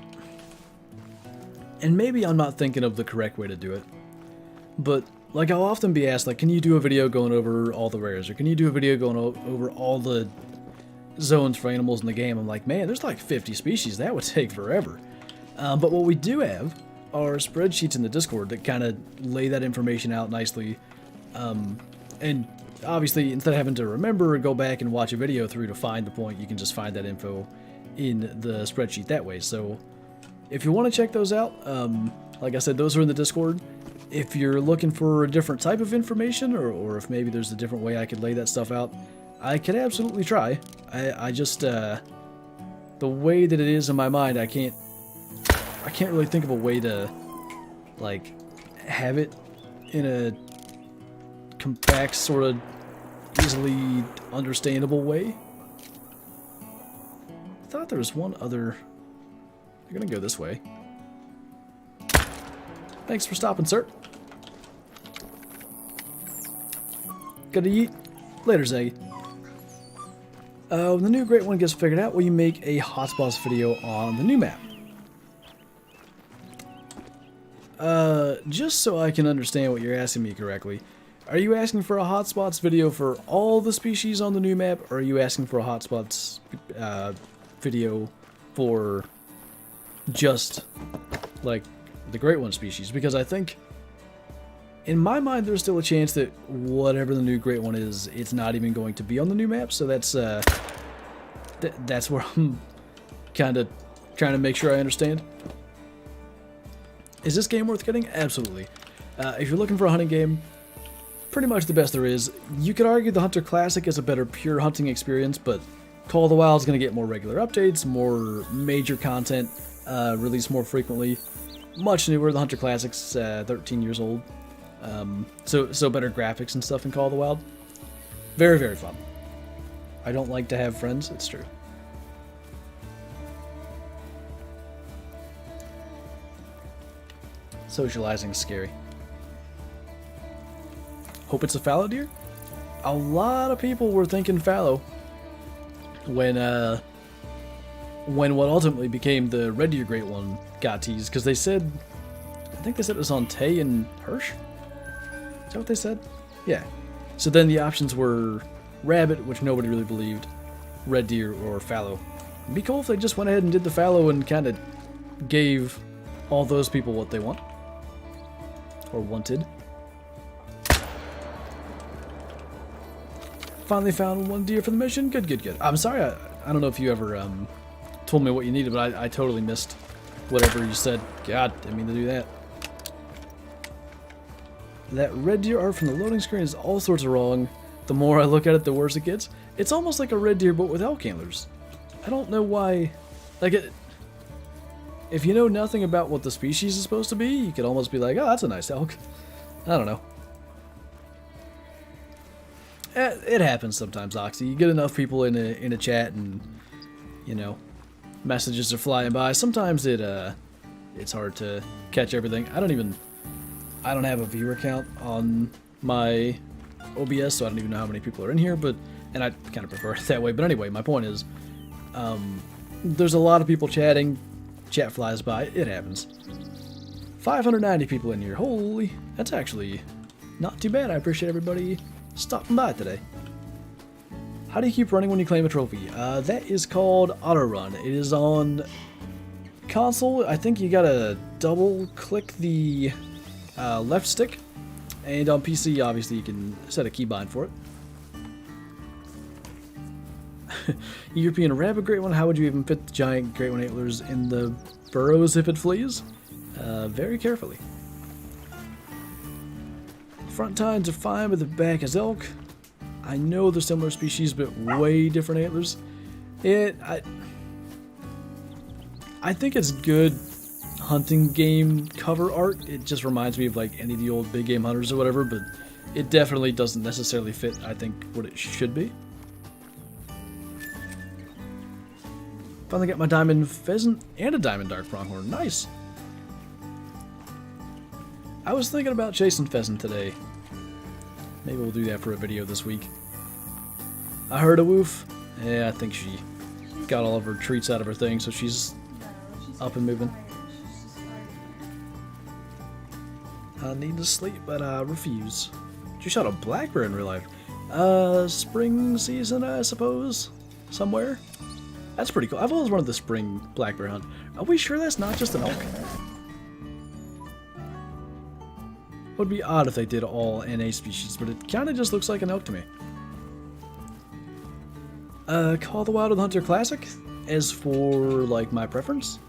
and maybe I'm not thinking of the correct way to do it, but like I'll often be asked, like, can you do a video going over all the rares? Or can you do a video going over all the zones for animals in the game? I'm like, man, there's like 50 species. That would take forever. But what we do have are spreadsheets in the Discord that kind of lay that information out nicely. And obviously, instead of having to remember or go back and watch a video through to find the point, you can just find that info in the spreadsheet that way. So if you want to check those out, like I said, those are in the Discord. If you're looking for a different type of information, or if maybe there's a different way I could lay that stuff out, I could absolutely try. I just, the way that it is in my mind, I can't really think of a way to, like, have it in a compact, sort of easily understandable way. I thought there was one other... I'm gonna go this way. Thanks for stopping, sir. Gotta eat. Later, Zaggy. When the new Great One gets figured out, will you make a hotspots video on the new map? Just so I can understand what you're asking me correctly, are you asking for a hotspots video for all the species on the new map, or are you asking for a hotspots video for just, like, the Great One species? Because I think, in my mind, there's still a chance that whatever the new Great One is, it's not even going to be on the new map, so that's where I'm kind of trying to make sure I understand. Is this game worth getting? Absolutely. If you're looking for a hunting game, pretty much the best there is. You could argue the Hunter Classic is a better pure hunting experience, but Call of the Wild is going to get more regular updates, more major content, released more frequently. Much newer. The Hunter Classic's 13 years old. So better graphics and stuff in Call of the Wild. Very, very fun. I don't like to have friends, it's true. Socializing is scary. Hope it's a fallow deer? A lot of people were thinking fallow when what ultimately became the red deer Great One got teased, because they said, I think they said it was on Tay and Hirsch? Is that what they said? Yeah. So then the options were rabbit, which nobody really believed, red deer, or fallow. It'd be cool if they just went ahead and did the fallow and kind of gave all those people what they want. Or wanted. Finally found one deer for the mission. Good, good, good. I'm sorry, I don't know if you ever told me what you needed, but I totally missed whatever you said. God, didn't mean to do that. That red deer art from the loading screen is all sorts of wrong. The more I look at it, the worse it gets. It's almost like a red deer, but with elk antlers. I don't know why. Like, if you know nothing about what the species is supposed to be, you could almost be like, oh, that's a nice elk. I don't know. It happens sometimes, Oxy. You get enough people in a chat, and you know, messages are flying by. Sometimes it's hard to catch everything. I don't have a viewer count on my OBS, so I don't even know how many people are in here. And I kind of prefer it that way. But anyway, my point is, there's a lot of people chatting. Chat flies by. It happens. 590 people in here. Holy, that's actually not too bad. I appreciate everybody stopping by today. How do you keep running when you claim a trophy? That is called auto run. It is on console. I think you gotta double click the left stick, and on PC obviously you can set a keybind for it. European rabbit Great One. How would you even fit the giant Great One antlers in the burrows if it flees? Very carefully. Front tines are fine, but the back is elk. I know they're similar species, but way different antlers. I think it's good hunting game cover art. It just reminds me of like any of the old big game hunters or whatever, but it definitely doesn't necessarily fit, I think, what it should be. Finally got my diamond pheasant and a diamond dark pronghorn. Nice. I was thinking about chasing pheasant today. Maybe we'll do that for a video this week. I heard a woof. Yeah, I think she got all of her treats out of her thing, so she's up and moving. I need to sleep, but I refuse. You shot a black bear in real life. Spring season, I suppose? Somewhere? That's pretty cool. I've always wanted the spring black bear hunt. Are we sure that's not just an elk? Would be odd if they did all NA species, but it kind of just looks like an elk to me. Call the Wild with Hunter Classic. As for, like, my preference,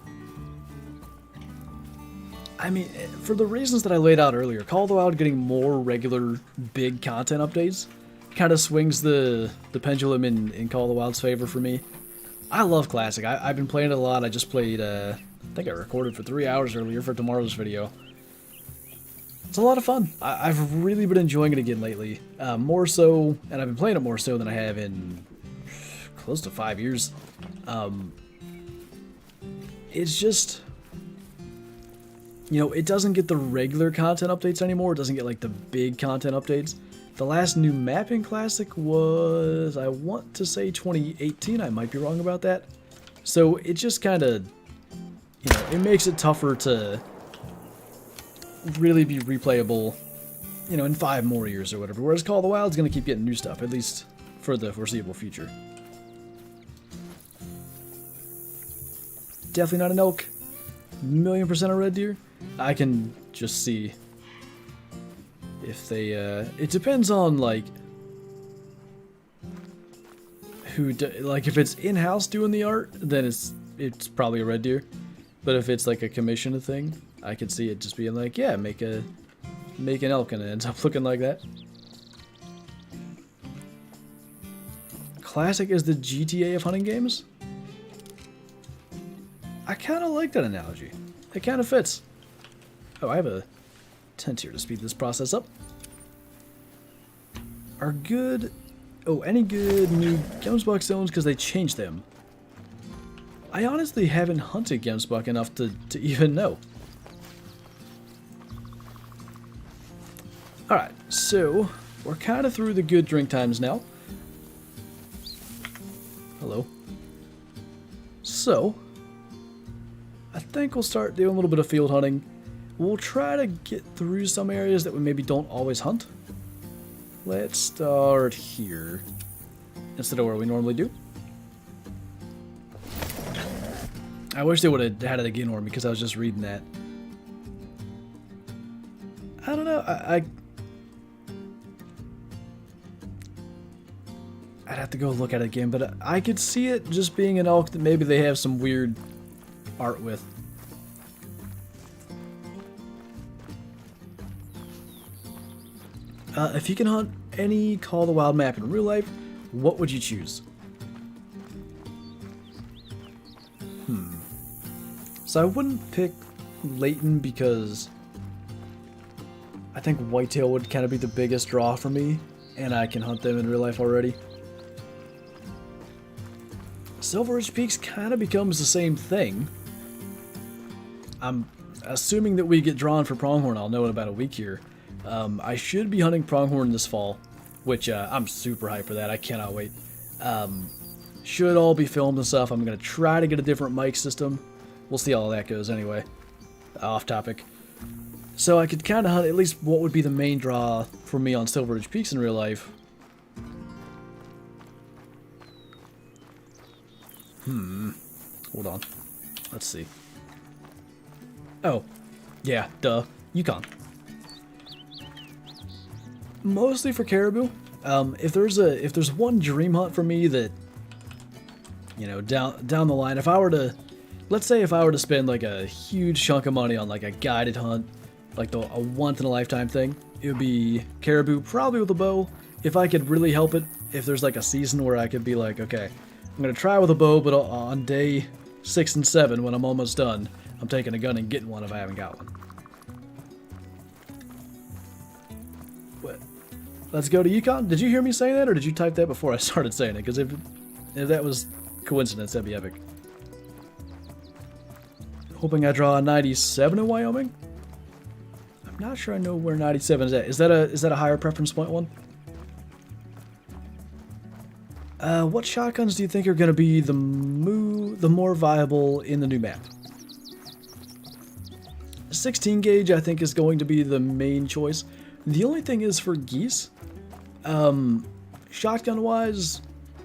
I mean, for the reasons that I laid out earlier, Call of the Wild getting more regular big content updates kind of swings the pendulum in Call of the Wild's favor for me. I love Classic. I've been playing it a lot. I just played, I think I recorded for 3 hours earlier for tomorrow's video. It's a lot of fun. I've really been enjoying it again lately. More so, and I've been playing it more so than I have in close to 5 years. It's just, you know, it doesn't get the regular content updates anymore. It doesn't get like the big content updates. The last new map in Classic was, I want to say 2018. I might be wrong about that. So it just kind of, you know, it makes it tougher to really be replayable, you know, in 5 more years or whatever. Whereas Call of the Wild's going to keep getting new stuff, at least for the foreseeable future. Definitely not an elk. 1,000,000% a red deer. I can just see if they, it depends on, like, who, like, if it's in-house doing the art, then it's probably a red deer. But if it's, like, a commissioned thing, I could see it just being like, yeah, make an elk, and it ends up looking like that. Classic is the GTA of hunting games? I kind of like that analogy. It kind of fits. Oh, I have a tent here to speed this process up. Are good... Oh, any good new Gemsbuck zones because they changed them. I honestly haven't hunted Gemsbuck enough to even know. Alright, so we're kind of through the good drink times now. Hello. So, I think we'll start doing a little bit of field hunting. We'll try to get through some areas that we maybe don't always hunt. Let's start here instead of where we normally do. I wish they would have had it again for me because I was just reading that. I don't know. I'd have to go look at it again, but I could see it just being an elk that maybe they have some weird art with. If you can hunt any Call of the Wild map in real life, what would you choose? So I wouldn't pick Layton because I think whitetail would kind of be the biggest draw for me, and I can hunt them in real life already. Silver Ridge Peaks kind of becomes the same thing. I'm assuming that we get drawn for pronghorn. I'll know in about a week here. I should be hunting pronghorn this fall, which I'm super hyped for that. I cannot wait. Should all be filmed and stuff. I'm going to try to get a different mic system. We'll see how that goes anyway. Off topic. So I could kind of hunt at least what would be the main draw for me on Silver Ridge Peaks in real life. Hold on. Let's see. Oh, yeah, duh. Yukon. Mostly for caribou. If there's one dream hunt for me that, you know, down the line, if I were to, let's say if I were to spend like a huge chunk of money on like a guided hunt, like a once in a lifetime thing, it would be caribou, probably with a bow. If I could really help it, if there's like a season where I could be like, okay, I'm gonna try with a bow, but on day 6 and 7 when I'm almost done, I'm taking a gun and getting one if I haven't got one. What? Let's go to Yukon. Did you hear me say that, or did you type that before I started saying it? Because if that was coincidence, that'd be epic. Hoping I draw a 97 in Wyoming. I'm not sure I know where 97 is at. Is that a higher preference point one? What shotguns do you think are going to be the more viable in the new map? 16 gauge I think is going to be the main choice. The only thing is for geese, shotgun wise,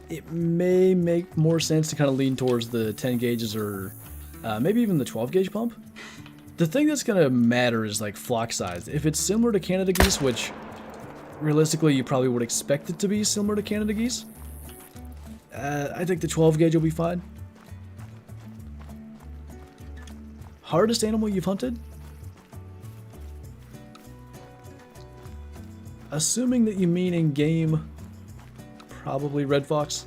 it may make more sense to kind of lean towards the 10 gauges or maybe even the 12 gauge pump. The thing that's going to matter is like flock size. If it's similar to Canada geese, which realistically you probably would expect it to be similar to Canada geese, I think the 12 gauge will be fine. Hardest animal you've hunted? assuming that you mean in game, probably Red Fox.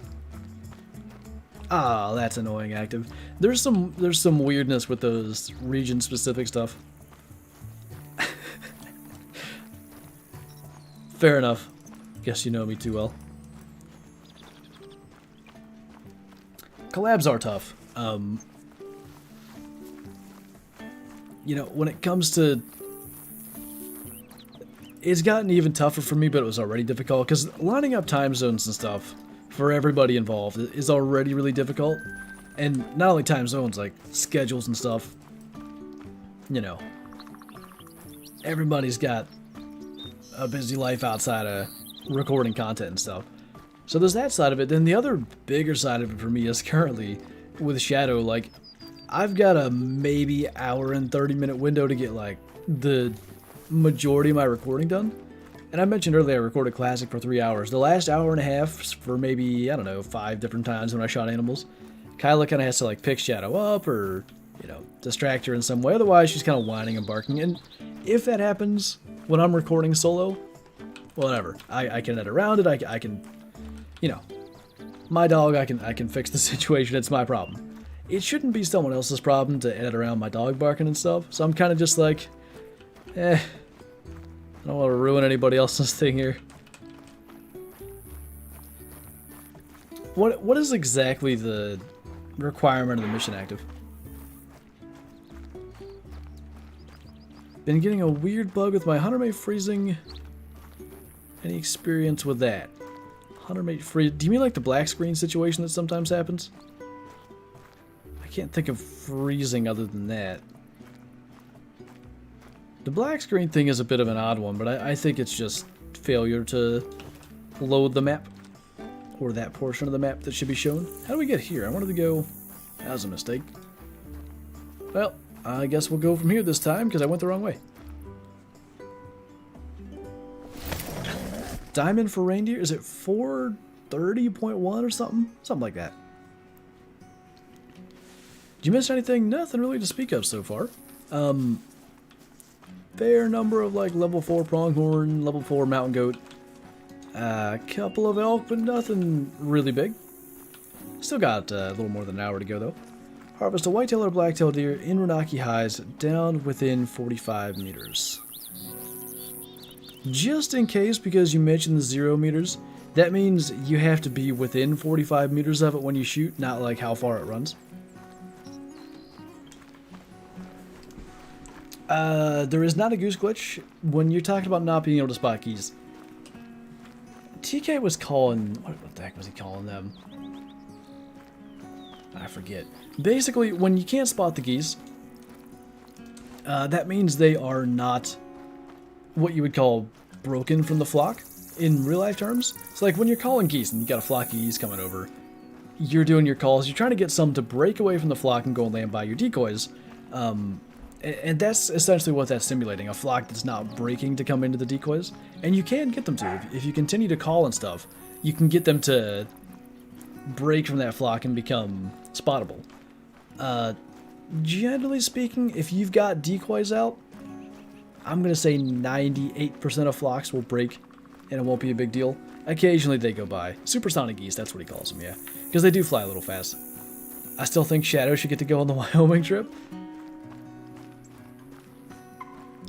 Ah, that's annoying. Active. There's some weirdness with those region specific stuff. Fair enough. Guess you know me too well. Collabs are tough. You know, when it comes to... It's gotten even tougher for me, but it was already difficult, because lining up time zones and stuff for everybody involved is already really difficult. And not only time zones, like schedules and stuff. You know, everybody's got a busy life outside of recording content and stuff. So there's that side of it. Then the other bigger side of it for me is currently with Shadow, like, I've got a maybe hour and 30-minute window to get, like, the majority of my recording done. And I mentioned earlier I recorded Classic for 3 hours. The last hour and a half for maybe, I don't know, 5 different times when I shot animals, Kyla kind of has to, like, pick Shadow up or, you know, distract her in some way. Otherwise, she's kind of whining and barking. And if that happens when I'm recording solo, whatever. I can edit around it. I can, you know, my dog, I can fix the situation. It's my problem. It shouldn't be someone else's problem to edit around my dog barking and stuff. So I'm kind of just like, I don't want to ruin anybody else's thing here. What is exactly the requirement of the mission, Active? Been getting a weird bug with my Huntermate freezing. Any experience with that? Huntermate freeze. Do you mean like the black screen situation that sometimes happens? I can't think of freezing other than that. The black screen thing is a bit of an odd one, but I think it's just failure to load the map. Or that portion of the map that should be shown. How do we get here? I wanted to go... That was a mistake. Well, I guess we'll go from here this time, because I went the wrong way. Diamond for reindeer? Is it 430.1 or something? Something like that. Did you miss anything? Nothing really to speak of so far. Fair number of like level 4 pronghorn, level 4 mountain goat. A couple of elk, but nothing really big. Still got a little more than an hour to go though. Harvest a whitetail or blacktail deer in Renaki highs down within 45 meters. Just in case, because you mentioned the 0 meters, that means you have to be within 45 meters of it when you shoot, not like how far it runs. There is not a goose glitch when you're talking about not being able to spot geese. TK was calling... What the heck was he calling them? I forget. Basically, when you can't spot the geese, that means they are not what you would call broken from the flock in real life terms. So like when you're calling geese and you got a flock of geese coming over, you're doing your calls, you're trying to get some to break away from the flock and go and land by your decoys. And that's essentially what that's simulating, a flock that's not breaking to come into the decoys. And you can get them to. If you continue to call and stuff, you can get them to break from that flock and become spottable. Generally speaking, if you've got decoys out, I'm going to say 98% of flocks will break and it won't be a big deal. Occasionally they go by. Supersonic geese, that's what he calls them, yeah. Because they do fly a little fast. I still think Shadow should get to go on the Wyoming trip.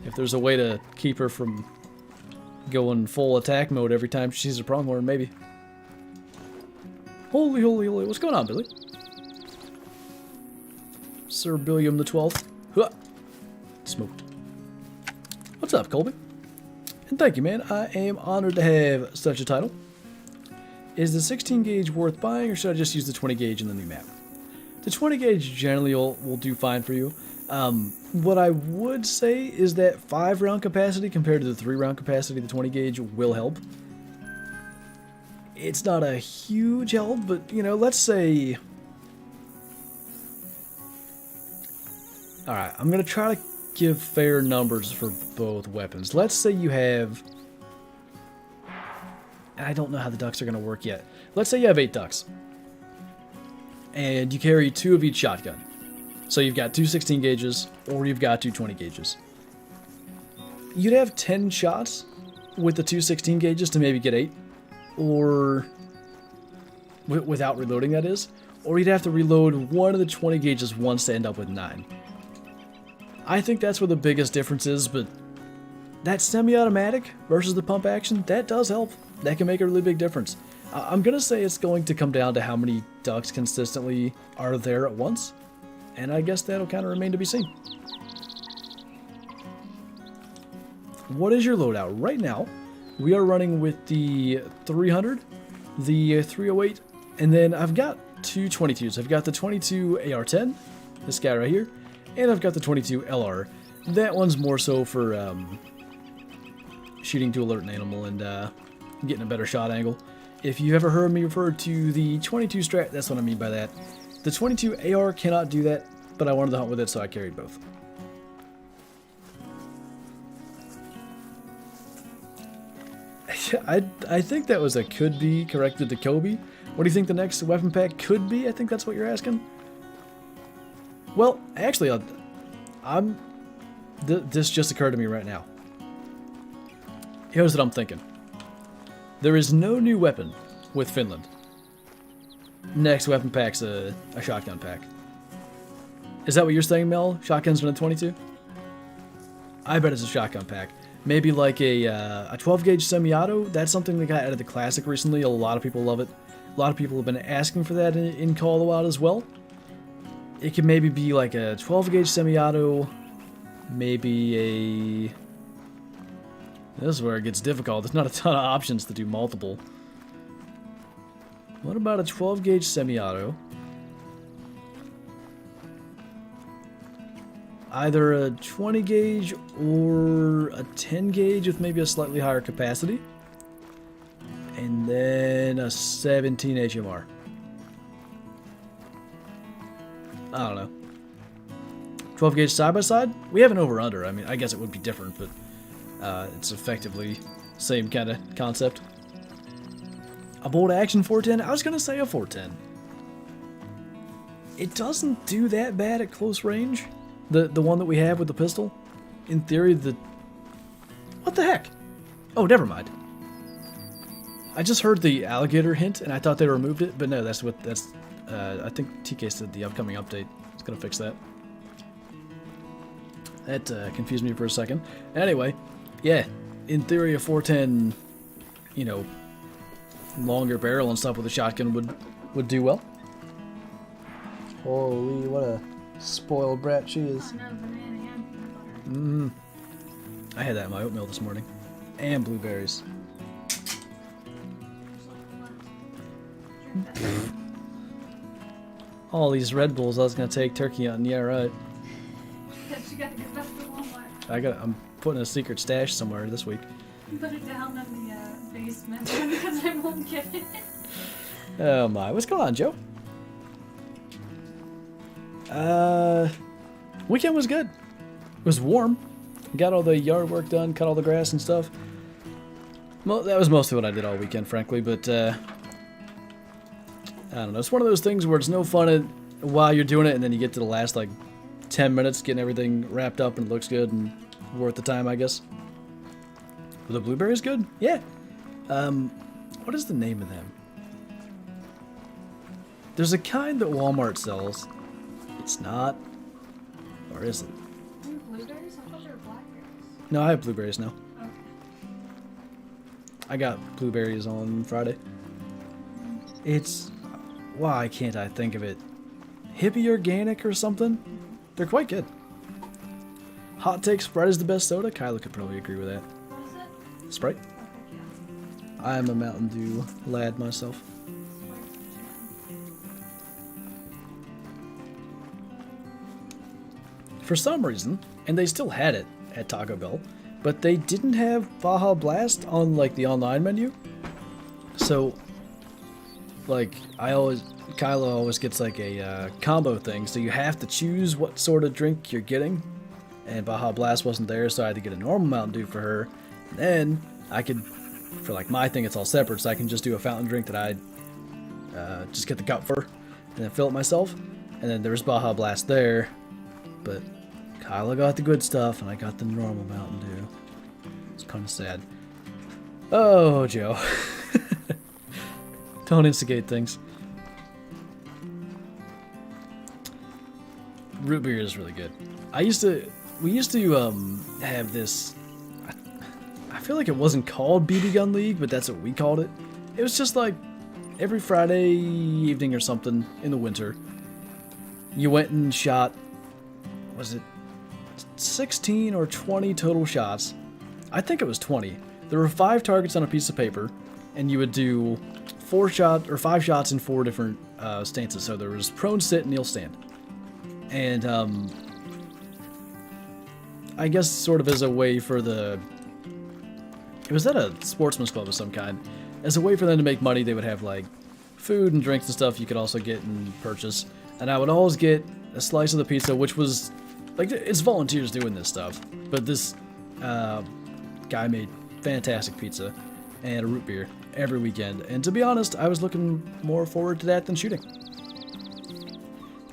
If there's a way to keep her from going full attack mode every time she sees a pronghorn, maybe. Holy, holy, holy. What's going on, Billy? Sir Billiam the 12th. Huh. Smoked. What's up, Colby? And thank you, man. I am honored to have such a title. Is the 16 gauge worth buying, or should I just use the 20 gauge in the new map? The 20 gauge generally will do fine for you. What I would say is that 5 round capacity compared to the 3 round capacity, the 20 gauge will help. It's not a huge help, but you know, let's say... Alright, I'm going to try to give fair numbers for both weapons. Let's say you have... I don't know how the ducks are going to work yet. Let's say you have 8 ducks. And you carry 2 of each shotgun. So you've got 2 16 gauges, or you've got 2 20 gauges. You'd have 10 shots with the two 16 gauges to maybe get 8, or without reloading, that is, or you'd have to reload one of the 20 gauges once to end up with 9. I think that's where the biggest difference is, but that semi-automatic versus the pump action, that does help. That can make a really big difference. I'm going to say it's going to come down to how many ducks consistently are there at once, and I guess that'll kind of remain to be seen. What is your loadout? Right now, we are running with the 300, the 308, and then I've got two 22s. I've got the 22 AR-10, this guy right here, and I've got the 22 LR. That one's more so for shooting to alert an animal and getting a better shot angle. If you've ever heard me refer to the 22 strat, that's what I mean by that. The 22 AR cannot do that, but I wanted to hunt with it, so I carried both. I think that was a could be corrected to Kobe. What do you think the next weapon pack could be? I think that's what you're asking. Well, actually, this just occurred to me right now. Here's what I'm thinking. There is no new weapon with Finland. Next weapon pack's a shotgun pack. Is that what you're saying, Mel? Shotguns from the 22? I bet it's a shotgun pack. Maybe like a 12 gauge semi-auto. That's something that got out of the Classic recently. A lot of people love it. A lot of people have been asking for that in Call of the Wild as well. It could maybe be like a 12 gauge semi-auto. Maybe a... This is where it gets difficult. There's not a ton of options to do multiple. What about a 12 gauge semi-auto? Either a 20 gauge or a 10 gauge with maybe a slightly higher capacity. And then a 17 HMR. I don't know. 12 gauge side by side? We have an over under. I mean, I guess it would be different, but it's effectively same kind of concept. A bolt action 410? I was going to say a 410. It doesn't do that bad at close range. The one that we have with the pistol. In theory, what the heck? Oh, never mind. I just heard the alligator hint, and I thought they removed it, but no, that's I think TK said the upcoming update is going to fix that. That confused me for a second. Anyway, yeah, in theory, a 410, you know, longer barrel and stuff with a shotgun would do well. Holy, what a spoiled brat she is. Oh, no, banana and peanut butter. I had that in my oatmeal this morning. And blueberries. All these Red Bulls I was going to take turkey on. Yeah, right. You gotta get back to Walmart. I'm putting a secret stash somewhere this week. Put it down in the basement because I won't get it. Oh my, what's going on, Joe? Weekend was good. It was warm. Got all the yard work done, cut all the grass and stuff. Well, that was mostly what I did all weekend, frankly, but I don't know. It's one of those things where it's no fun while you're doing it, and then you get to the last, like, 10 minutes getting everything wrapped up and it looks good and worth the time, I guess. Were the blueberries good? Yeah. What is the name of them? There's a kind that Walmart sells. It's not. Or is it? Blueberries? I thought they were blackberries. No, I have blueberries now. Okay. I got blueberries on Friday. It's... Why can't I think of it? Hippie Organic or something? They're quite good. Hot take, Sprite is the best soda? Kyla could probably agree with that. What is it? Sprite? Okay, yeah. I'm a Mountain Dew lad myself. For some reason, and they still had it at Taco Bell, but they didn't have Baja Blast on, like, the online menu. So, like, Kyla always gets, like, a combo thing, so you have to choose what sort of drink you're getting. And Baja Blast wasn't there, so I had to get a normal Mountain Dew for her. And then I could, for, like, my thing, it's all separate, so I can just do a fountain drink that I just get the cup for, and then fill it myself. And then there's Baja Blast there, but Kyla got the good stuff, and I got the normal Mountain Dew. It's kind of sad. Oh, Joe. Don't instigate things. Root beer is really good. We used to have this, I feel like it wasn't called BB Gun League, but that's what we called it. It was just like every Friday evening or something in the winter, you went and shot, was it 16 or 20 total shots? I think it was 20. There were 5 targets on a piece of paper, and you would do 5 shots in 4 different stances. So there was prone, sit, and kneel, stand. And I guess sort of as a way for it was at a sportsman's club of some kind. As a way for them to make money, they would have like food and drinks and stuff you could also get and purchase. And I would always get a slice of the pizza, which was like, it's volunteers doing this stuff, but this guy made fantastic pizza and a root beer every weekend. And to be honest, I was looking more forward to that than shooting.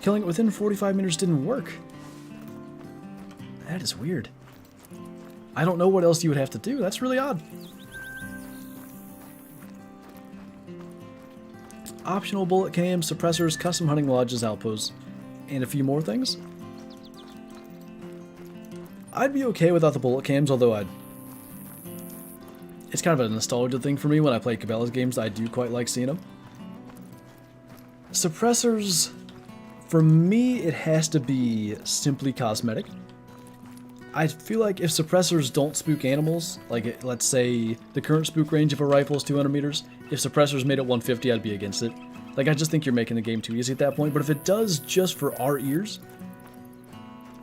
Killing it within 45 meters didn't work. That is weird. I don't know what else you would have to do. That's really odd. Optional bullet cams, suppressors, custom hunting lodges, outposts, and a few more things. I'd be okay without the bullet cams, although it's kind of a nostalgia thing for me when I play Cabela's games. I do quite like seeing them. Suppressors, for me, it has to be simply cosmetic. I feel like if suppressors don't spook animals, like let's say the current spook range of a rifle is 200 meters, if suppressors made it 150, I'd be against it. Like, I just think you're making the game too easy at that point, but if it does just for our ears,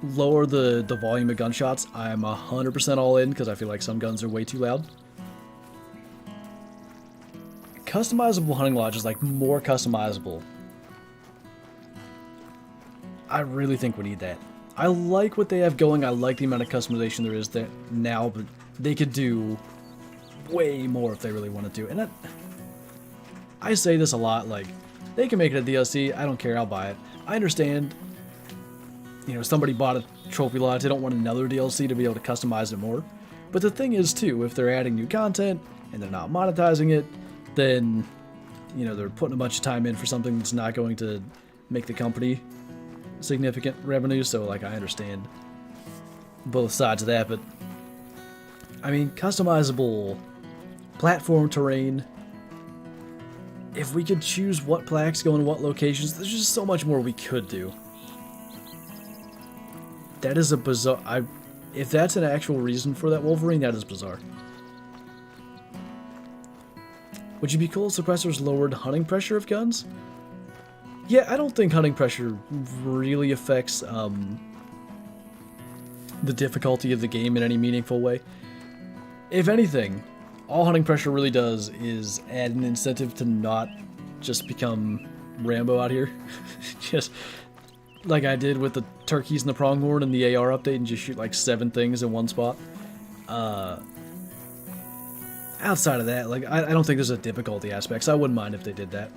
lower the volume of gunshots, I'm 100% all in, because I feel like some guns are way too loud. Customizable hunting lodges, like more customizable. I really think we need that. I like what they have going. I like the amount of customization there is there now, but they could do way more if they really wanted to. And I say this a lot, like, they can make it a DLC. I don't care. I'll buy it. I understand, you know, somebody bought a trophy lodge. They don't want another DLC to be able to customize it more. But the thing is, too, if they're adding new content and they're not monetizing it, then, you know, they're putting a bunch of time in for something that's not going to make the company significant revenue. So, like, I understand both sides of that, but I mean, customizable platform terrain, if we could choose what plaques go in what locations, there's just so much more we could do. That is a bizarre, if that's an actual reason for that Wolverine, that is bizarre. Would you be cool if suppressors lowered hunting pressure of guns? Yeah, I don't think hunting pressure really affects the difficulty of the game in any meaningful way. If anything, all hunting pressure really does is add an incentive to not just become Rambo out here. Just like I did with the turkeys and the pronghorn and the AR update, and just shoot like 7 things in one spot. Outside of that, like, I don't think there's a difficulty aspect, so I wouldn't mind if they did that.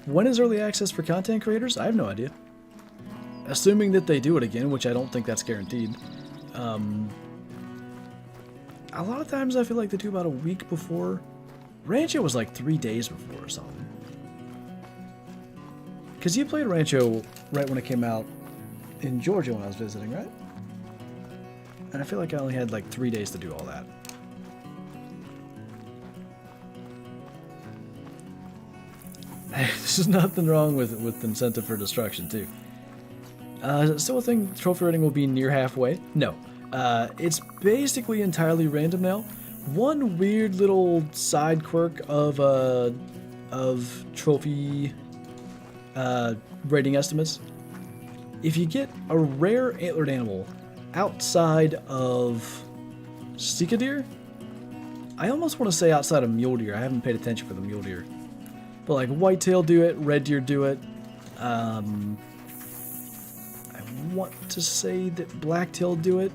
When is early access for content creators? I have no idea. Assuming that they do it again, which I don't think that's guaranteed. A lot of times I feel like they do about a week before. Rancho was like 3 days before or something. Because you played Rancho right when it came out in Georgia when I was visiting, right? And I feel like I only had like 3 days to do all that. There's nothing wrong with incentive for destruction, too. Still a thing, trophy rating will be near halfway? No. It's basically entirely random now. One weird little side quirk of trophy rating estimates. If you get a rare antlered animal outside of Sika deer, I almost want to say outside of mule deer. I haven't paid attention for the mule deer. But like whitetail do it, red deer do it. I want to say that blacktail do it.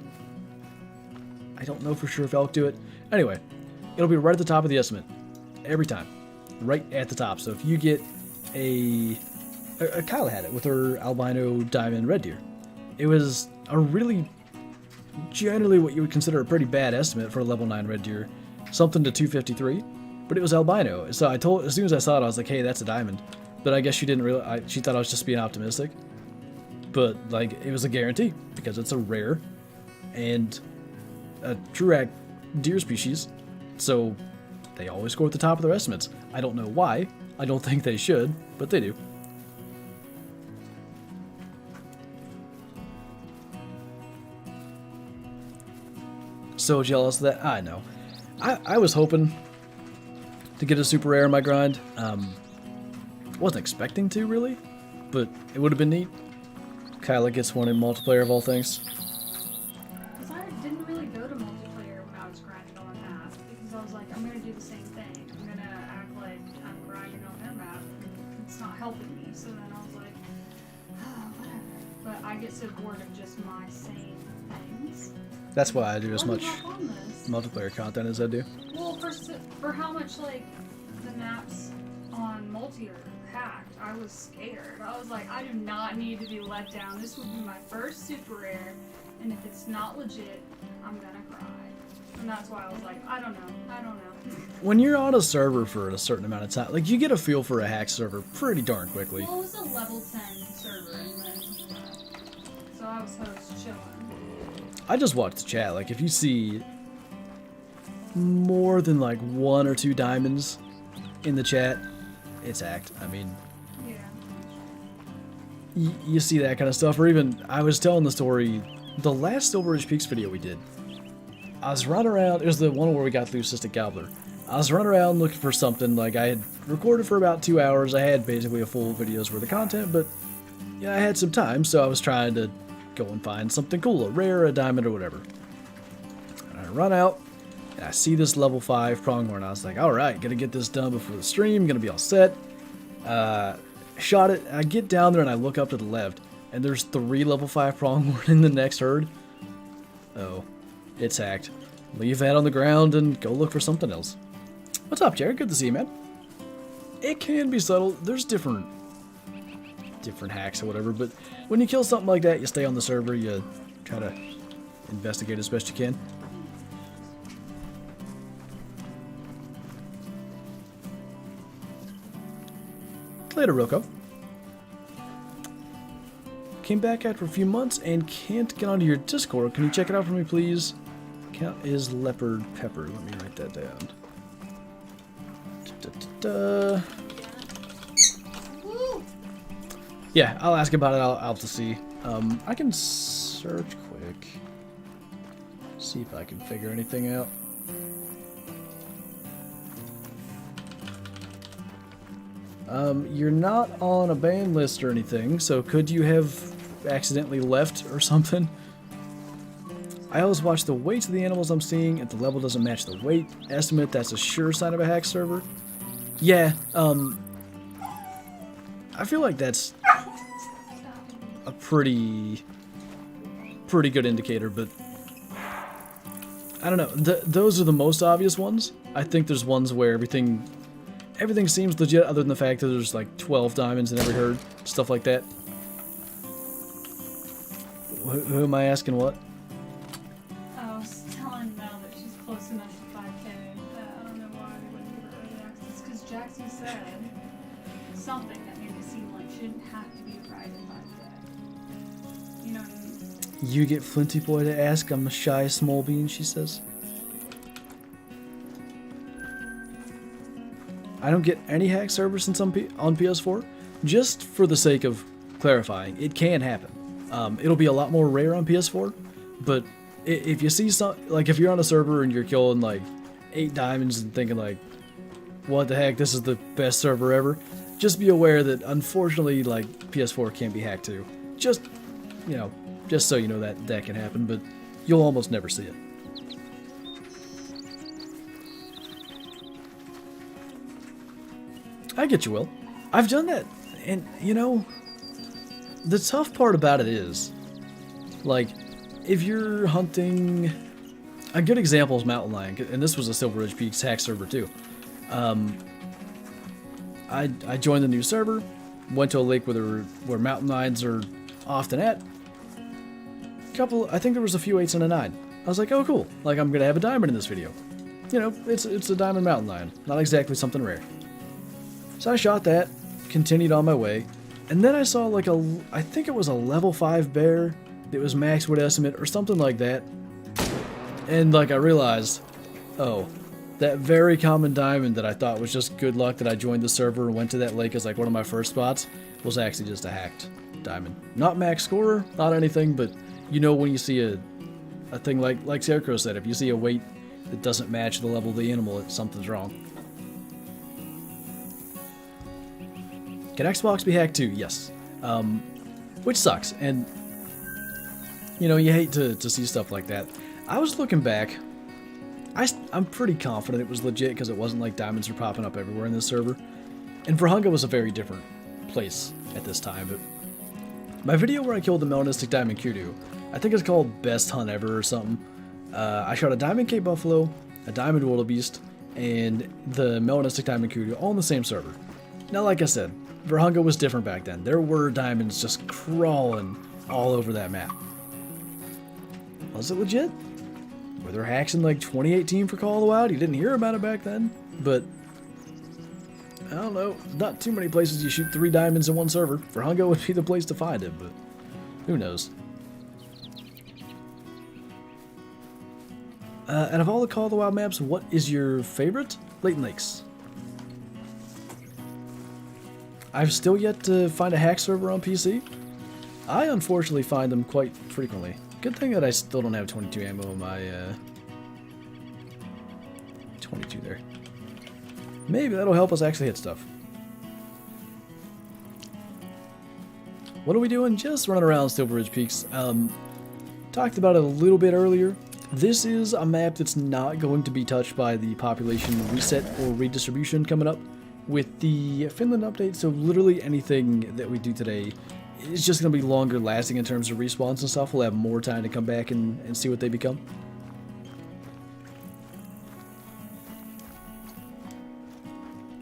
I don't know for sure if elk do it. Anyway, it'll be right at the top of the estimate. Every time. Right at the top. So if you get Kyla had it with her albino diamond red deer. It was a really generally what you would consider a pretty bad estimate for a level 9 red deer, something to 253, but it was albino. So as soon as I saw it, I was like, hey, that's a diamond. But I guess she didn't realize, she thought I was just being optimistic. But like, it was a guarantee because it's a rare and a true deer species. So they always score at the top of their estimates. I don't know why. I don't think they should, but they do. So jealous of that. I know. I was hoping to get a super rare in my grind. Wasn't expecting to, really, but it would have been neat. Kyla gets one in multiplayer of all things. Because I didn't really go to multiplayer when I was grinding on that, because I was like, I'm going to do the same thing. I'm going to act like I'm grinding on their map, and it's not helping me. So then I was like, oh, whatever. But I get so bored of just my same things. That's why I do as much On this. multiplayer content as I do. Well, for how much like the maps on multi are hacked, I was scared. I was like, I do not need to be let down. This will be my first super rare, and if it's not legit, I'm gonna cry. And that's why I was like, I don't know. When you're on a server for a certain amount of time, like, you get a feel for a hack server pretty darn quickly. Well, it was a level 10 server, and then so I was host chilling. I just watch the chat. Like, if you see more than like 1 or 2 diamonds in the chat, it's hacked. I mean, Yeah. you see that kind of stuff. Or even, I was telling the story, the last Silver Ridge Peaks video we did, I was running around. It was the one where we got the Cystic Gobbler. I was running around looking for something. Like, I had recorded for about 2 hours. I had basically a full video's worth of content, but yeah, I had some time, so I was trying to go and find something cool, a rare, a diamond, or whatever. And I run out, and I see this level 5 pronghorn. I was like, alright, gonna get this done before the stream, gonna be all set. Shot it, I get down there and I look up to the left, and there's 3 level 5 pronghorn in the next herd. Oh, it's hacked. Leave that on the ground and go look for something else. What's up, Jared? Good to see you, man. It can be subtle. There's different hacks or whatever, but when you kill something like that, you stay on the server, you try to investigate as best you can. Later, Roko. Came back after a few months and can't get onto your Discord. Can you check it out for me, please? Account is Leopard Pepper. Let me write that down. Da-da-da. Yeah, I'll ask about it. I'll have to see. I can search quick. See if I can figure anything out. You're not on a ban list or anything, so could you have accidentally left or something? I always watch the weights of the animals I'm seeing. If the level doesn't match the weight estimate, that's a sure sign of a hack server. Yeah, I feel like that's a pretty good indicator, but I don't know. Those are the most obvious ones. I think there's ones where everything seems legit, other than the fact that there's like 12 diamonds in every herd, stuff like that. Who am I asking what? I was telling Mel that she's close enough to 5K. I don't know why they wouldn't give her early access, because Jaxy said something that made it seem like she didn't have to be right at 5K. You know what I mean? You get Flinty Boy to ask. I'm a shy small bean, she says. I don't get any hack servers since on PS4. Just for the sake of clarifying, it can happen. It'll be a lot more rare on PS4, but if you see some, like if you're on a server and you're killing like 8 diamonds and thinking like, what the heck, this is the best server ever, just be aware that unfortunately like PS4 can be hacked too. Just, you know, just so you know that can happen, but you'll almost never see it. I get you, Will. I've done that, and you know, the tough part about it is, like, if you're hunting, a good example is Mountain Lion, and this was a Silver Ridge Peaks hack server too. I joined the new server, went to a lake where Mountain Lions are often at, I think there was a few 8s and a 9. I was like, oh cool, like I'm gonna have a diamond in this video. You know, it's a diamond mountain lion, not exactly something rare. So I shot that, continued on my way, and then I saw like I think it was a level 5 bear that was max wood estimate or something like that. And like I realized, oh, that very common diamond that I thought was just good luck that I joined the server and went to that lake as like one of my first spots was actually just a hacked diamond. Not max scorer, not anything, but you know when you see a thing like Scarecrow said, if you see a weight that doesn't match the level of the animal, something's wrong. Can Xbox be hacked too? Yes. Which sucks, and you know, you hate to see stuff like that. I was looking back. I'm pretty confident it was legit because it wasn't like diamonds were popping up everywhere in this server. And Verhunga was a very different place at this time, but my video where I killed the melanistic diamond kudu, I think it's called Best Hunt Ever or something. I shot a diamond Cape Buffalo, a diamond wildebeest, and the melanistic diamond kudu all on the same server. Now, like I said, Verhunga was different back then. There were diamonds just crawling all over that map. Was it legit? Were there hacks in like 2018 for Call of the Wild? You didn't hear about it back then, but I don't know. Not too many places you shoot 3 diamonds in one server. Verhunga would be the place to find it, but who knows? Out of all the Call of the Wild maps, what is your favorite? Leighton Lakes. I've still yet to find a hack server on PC. I unfortunately find them quite frequently. Good thing that I still don't have 22 ammo in my 22 there. Maybe that'll help us actually hit stuff. What are we doing? Just running around Silver Ridge Peaks. Talked about it a little bit earlier. This is a map that's not going to be touched by the population reset or redistribution coming up with the Finland update, so literally anything that we do today is just going to be longer lasting in terms of respawns and stuff. We'll have more time to come back and see what they become.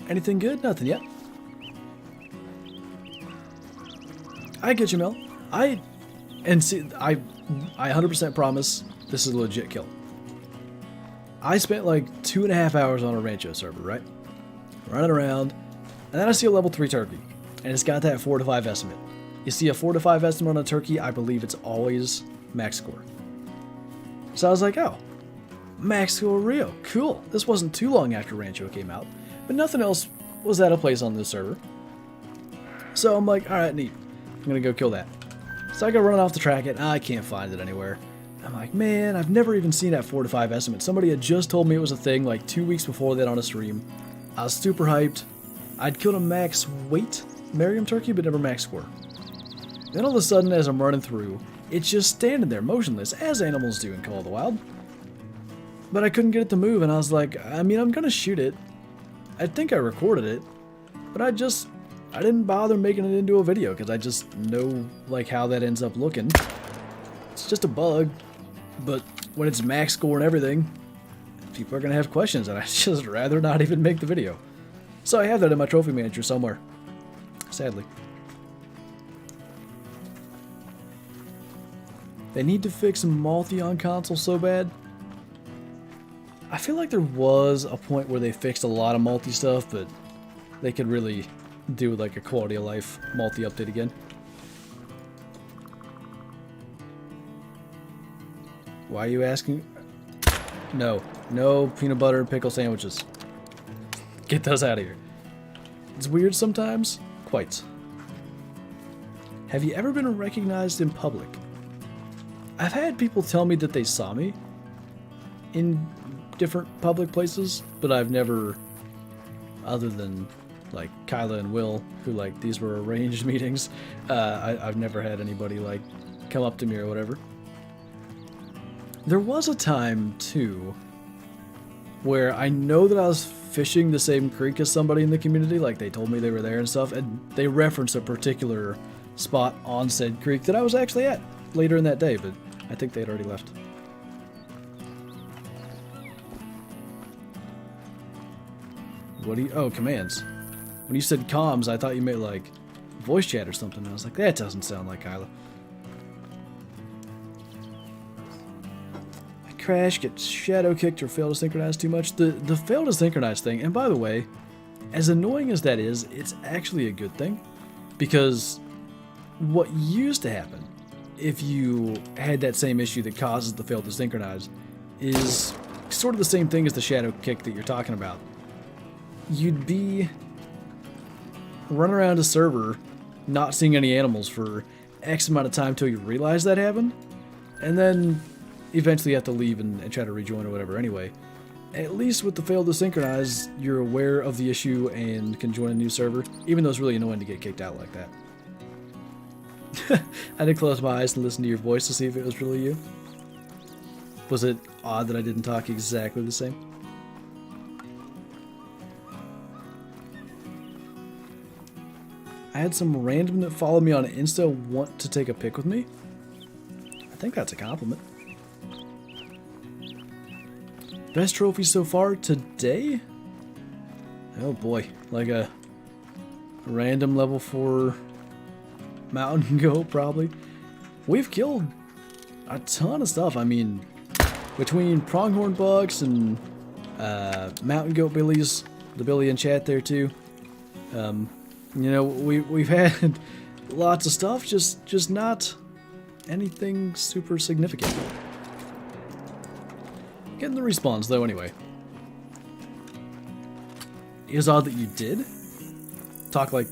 Anything good? Nothing yet. I get you, Mel. I 100% promise this is a legit kill. I spent like 2.5 hours on a Rancho server, right? Running around, and then I see a level 3 turkey, and it's got that 4 to 5 estimate. You see a 4 to 5 estimate on a turkey, I believe it's always max score. So I was like, oh, max score Rio, cool. This wasn't too long after Rancho came out, but nothing else was out of place on this server. So I'm like, alright, neat. I'm gonna go kill that. So I go running off to track it, I can't find it anywhere. I'm like, man, I've never even seen that 4 to 5 estimate. Somebody had just told me it was a thing like 2 weeks before that on a stream. I was super hyped. I'd killed a max weight Merriam turkey, but never max score. Then all of a sudden, as I'm running through, it's just standing there motionless, as animals do in Call of the Wild. But I couldn't get it to move, and I was like, I mean, I'm gonna shoot it. I think I recorded it, but I didn't bother making it into a video, because I just know, like, how that ends up looking. It's just a bug, but when it's max score and everything, people are going to have questions, and I'd just rather not even make the video. So I have that in my trophy manager somewhere, sadly. They need to fix multi on console so bad. I feel like there was a point where they fixed a lot of multi stuff, but they could really do like a quality of life multi update again. Why are you asking? No peanut butter and pickle sandwiches. Get those out of here. It's weird sometimes. Quite. Have you ever been recognized in public? I've had people tell me that they saw me in different public places, but I've never, other than like Kyla and Will, who like these were arranged meetings, I've never had anybody like come up to me or whatever. There was a time too where I know that I was fishing the same creek as somebody in the community, like they told me they were there and stuff, and they referenced a particular spot on said creek that I was actually at later in that day, but I think they'd already left. What do you... Oh, commands. When you said comms, I thought you meant like voice chat or something. I was like, that doesn't sound like Kyla. crash, get shadow kicked, or fail to synchronize too much. The fail to synchronize thing, and by the way, as annoying as that is, it's actually a good thing, because what used to happen if you had that same issue that causes the fail to synchronize is sort of the same thing as the shadow kick that you're talking about. You'd be running around a server not seeing any animals for X amount of time till you realize that happened, and then eventually you have to leave and try to rejoin or whatever anyway. At least with the fail to synchronize, you're aware of the issue and can join a new server, even though it's really annoying to get kicked out like that. I did close my eyes and listen to your voice to see if it was really you. Was it odd that I didn't talk exactly the same? I had some random that followed me on Insta want to take a pic with me. I think that's a compliment. Best trophy so far today? Oh boy, like a random level 4 mountain goat probably. We've killed a ton of stuff. I mean, between pronghorn bucks and mountain goat billies, the billy in chat there too. You know, we've had lots of stuff, just not anything super significant. Getting the respawns though anyway. It was odd that you did talk like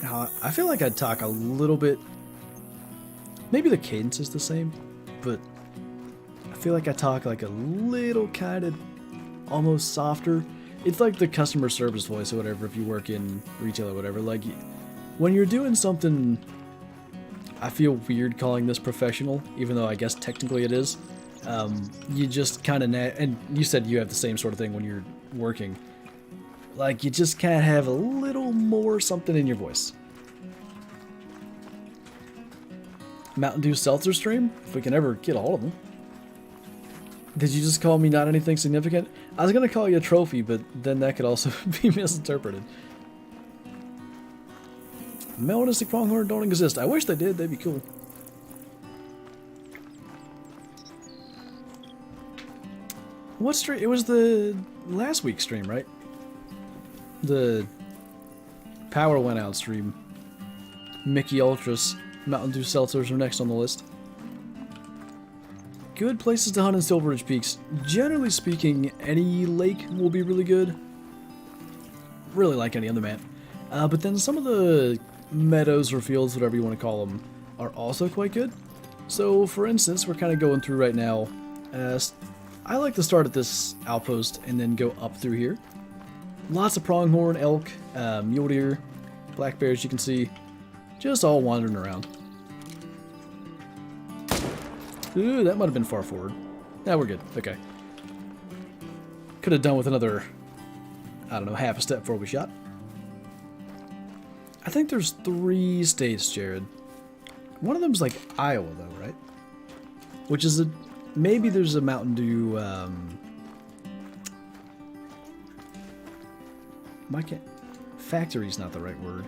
how I feel like I'd talk a little bit. Maybe the cadence is the same, but I feel like I talk like a little kind of almost softer. It's like the customer service voice or whatever if you work in retail or whatever. Like when you're doing something, I feel weird calling this professional, even though I guess technically it is. You just kind of, and you said you have the same sort of thing when you're working. Like you just kind of have a little more something in your voice. Mountain Dew Seltzer stream, if we can ever get a hold of them. Did you just call me not anything significant? I was going to call you a trophy, but then that could also be misinterpreted. Melanistic pronghorn don't exist. I wish they did. They'd be cool. What stream? It was the last week's stream, right? The power went out stream. Mickey Ultras, Mountain Dew Seltzers are next on the list. Good places to hunt in Silver Ridge Peaks. Generally speaking, any lake will be really good. Really like any other map. But then some of the meadows or fields, whatever you want to call them, are also quite good. So, for instance, we're kind of going through right now. I like to start at this outpost and then go up through here. Lots of pronghorn, elk, mule deer, black bears you can see. Just all wandering around. Ooh, that might have been far forward. Yeah, we're good. Okay. Could have done with another, I don't know, half a step before we shot. I think there's 3 states, Jared. One of them's like Iowa, though, right? Which is a... Maybe there's a Mountain Dew... Factory's not the right word.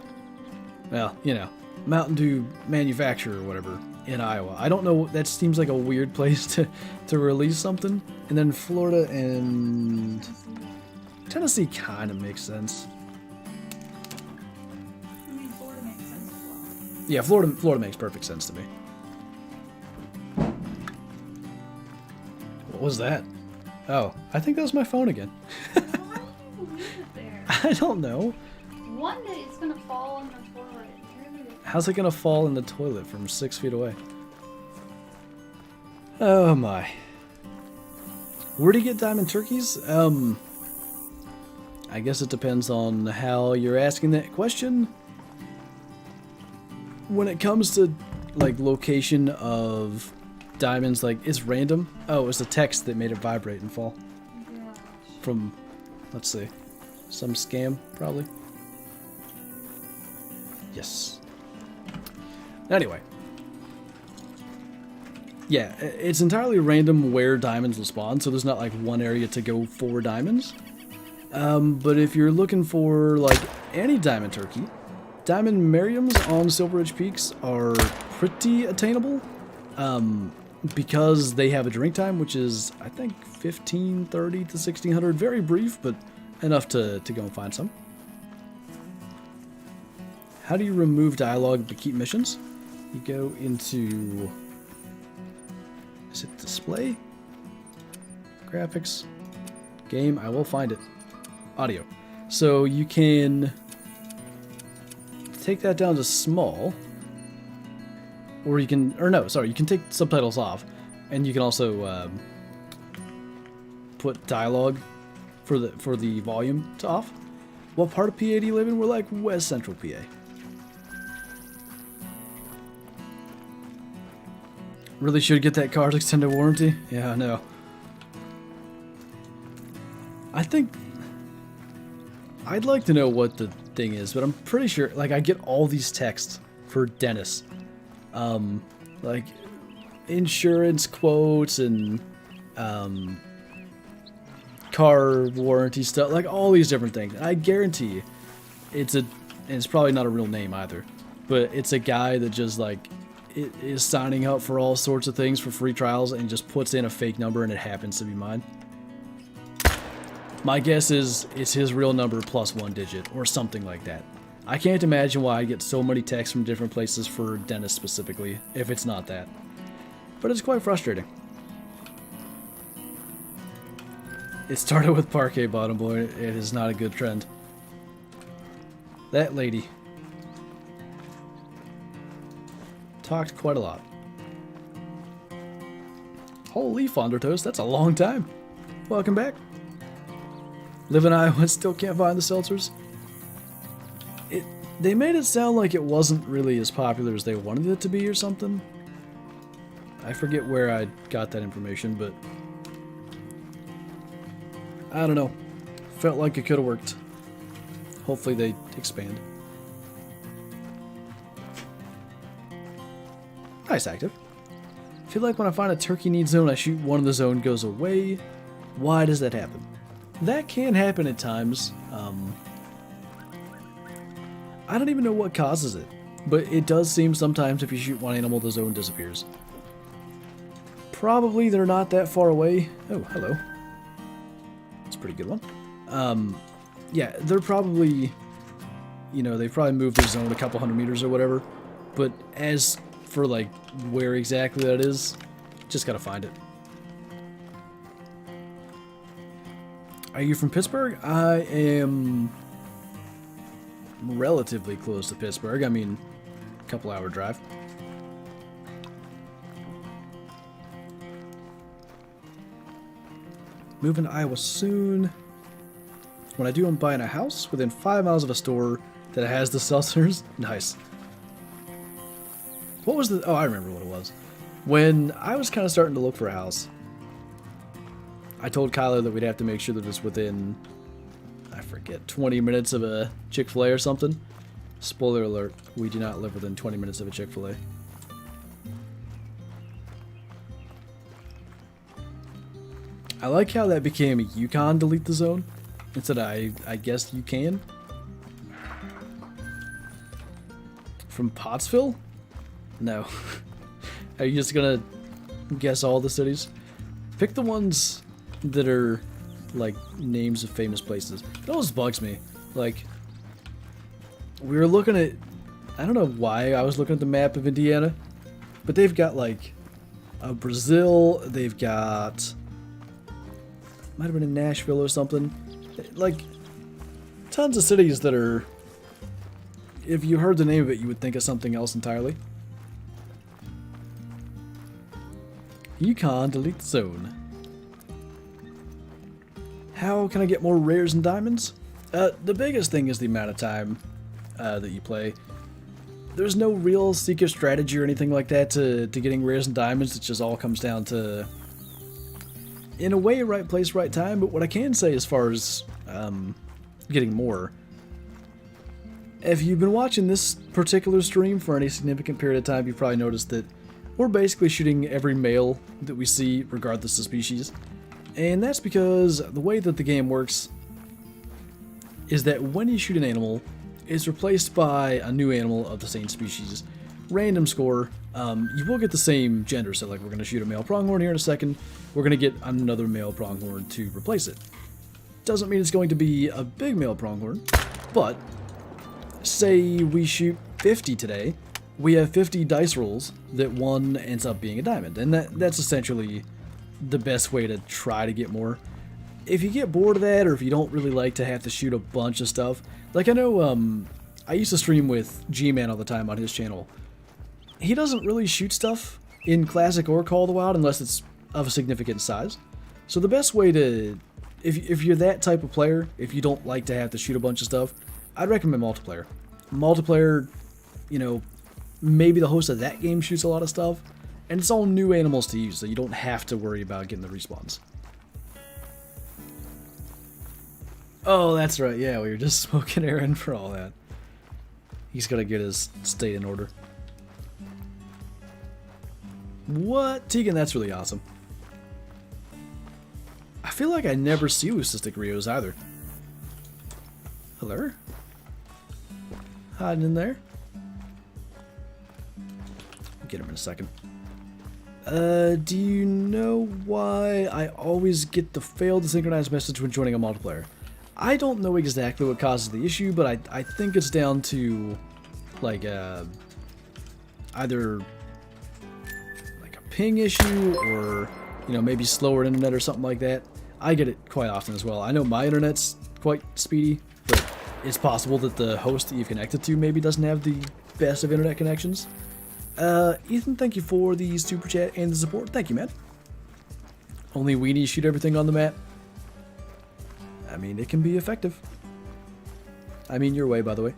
Well, you know, Mountain Dew manufacturer or whatever in Iowa. I don't know, that seems like a weird place to release something. And then Florida and Tennessee kind of makes sense. I mean, Florida makes sense as well. Yeah, Florida makes perfect sense to me. What was that? Oh, I think that was my phone again. Why did you leave it there? I don't know. One day it's gonna fall in the toilet. How's it gonna fall in the toilet from 6 feet away? Oh my. Where do you get diamond turkeys? I guess it depends on how you're asking that question. When it comes to like location of diamonds, like it's random. Oh, it was the text that made it vibrate and fall. Gosh. From, let's see, some scam probably. Yes. Anyway. Yeah, it's entirely random where diamonds will spawn, so there's not like one area to go for diamonds. But if you're looking for like any diamond turkey, diamond Merriams on Silver Ridge Peaks are pretty attainable. because they have a drink time, which is, I think, 1530 to 1600. Very brief, but enough to go and find some. How do you remove dialogue but keep missions? You go into... Is it display? Graphics? Game? I will find it. Audio. So you can take that down to small. Or you can... Or no, sorry. You can take subtitles off. And you can also put dialogue for the volume to off. What part of PA do you live in? We're like West Central PA. Really should get that car's extended warranty? Yeah, I know. I think... I'd like to know what the thing is, but I'm pretty sure... Like, I get all these texts for dentists. Like, insurance quotes and... car warranty stuff. Like, all these different things. And I guarantee it's a... And it's probably not a real name either. But it's a guy that just, like... is signing up for all sorts of things for free trials and just puts in a fake number and it happens to be mine. My guess is it's his real number plus one digit or something like that. I can't imagine why I get so many texts from different places for dentists specifically if it's not that. But it's quite frustrating. It started with parquet bottom boy. It is not a good trend. That lady talked quite a lot. Holy Fonder Toast, that's a long time. Welcome back. Live in Iowa and still can't find the seltzers. They made it sound like it wasn't really as popular as they wanted it to be or something. I forget where I got that information, but I don't know. Felt like it could have worked. Hopefully they expand. Nice active. I feel like when I find a turkey need zone, I shoot one of the zone goes away. Why does that happen? That can happen at times. I don't even know what causes it, but it does seem sometimes if you shoot one animal, the zone disappears. Probably they're not that far away. Oh, hello. That's a pretty good one. Yeah, they're probably, you know, they've probably moved their zone a couple hundred meters or whatever, but as for like where exactly that is, just gotta find it. Are you from Pittsburgh? I am relatively close to Pittsburgh. I mean, a couple hour drive. Moving to Iowa soon. When I do, I'm buying a house within 5 miles of a store that has the seltzers. Nice. What was the... Oh, I remember what it was. When I was kind of starting to look for a house, I told Kyler that we'd have to make sure that it's within, I forget, 20 minutes of a Chick-fil-A or something. Spoiler alert, we do not live within 20 minutes of a Chick-fil-A. I like how that became you can delete the zone instead of I guess you can. From Pottsville? No. Are you just gonna guess all the cities? Pick the ones that are like names of famous places. That always bugs me. Like, we were looking at, I don't know why I was looking at the map of Indiana, but they've got like Brazil, they've got, might have been in Nashville or something. Like, tons of cities that are, if you heard the name of it, you would think of something else entirely. Yukon delete zone. How can I get more rares and diamonds? The biggest thing is the amount of time that you play. There's no real secret strategy or anything like that to getting rares and diamonds. It just all comes down to, in a way, right place, right time. But what I can say as far as getting more, if you've been watching this particular stream for any significant period of time, you've probably noticed that we're basically shooting every male that we see, regardless of species. And that's because the way that the game works is that when you shoot an animal, it's replaced by a new animal of the same species, random score. You will get the same gender, so like we're going to shoot a male pronghorn here in a second. We're going to get another male pronghorn to replace it. Doesn't mean it's going to be a big male pronghorn, but say we shoot 50 today, we have 50 dice rolls that one ends up being a diamond, and that's essentially the best way to try to get more. If you get bored of that, or if you don't really like to have to shoot a bunch of stuff, like I know I used to stream with G-Man all the time on his channel. He doesn't really shoot stuff in Classic or Call of the Wild unless it's of a significant size. So the best way to, if you're that type of player, if you don't like to have to shoot a bunch of stuff, I'd recommend multiplayer. Multiplayer, you know, maybe the host of that game shoots a lot of stuff, and it's all new animals to use, so you don't have to worry about getting the respawns. Oh, that's right, yeah, we were just smoking Aaron for all that. He's gotta get his state in order. What? Tegan, that's really awesome. I feel like I never see Leucistic Rios either. Hello? Hiding in there? I'll get him in a second. Do you know why I always get the failed to synchronize message when joining a multiplayer? I don't know exactly what causes the issue, but I think it's down to, like, either ping issue or, you know, maybe slower internet or something like that. I get it quite often as well. I know my internet's quite speedy, but it's possible that the host that you've connected to maybe doesn't have the best of internet connections. Ethan, thank you for the super chat and the support. Thank you, man. Only weenies shoot everything on the map. I mean, it can be effective. I mean, your way, by the way.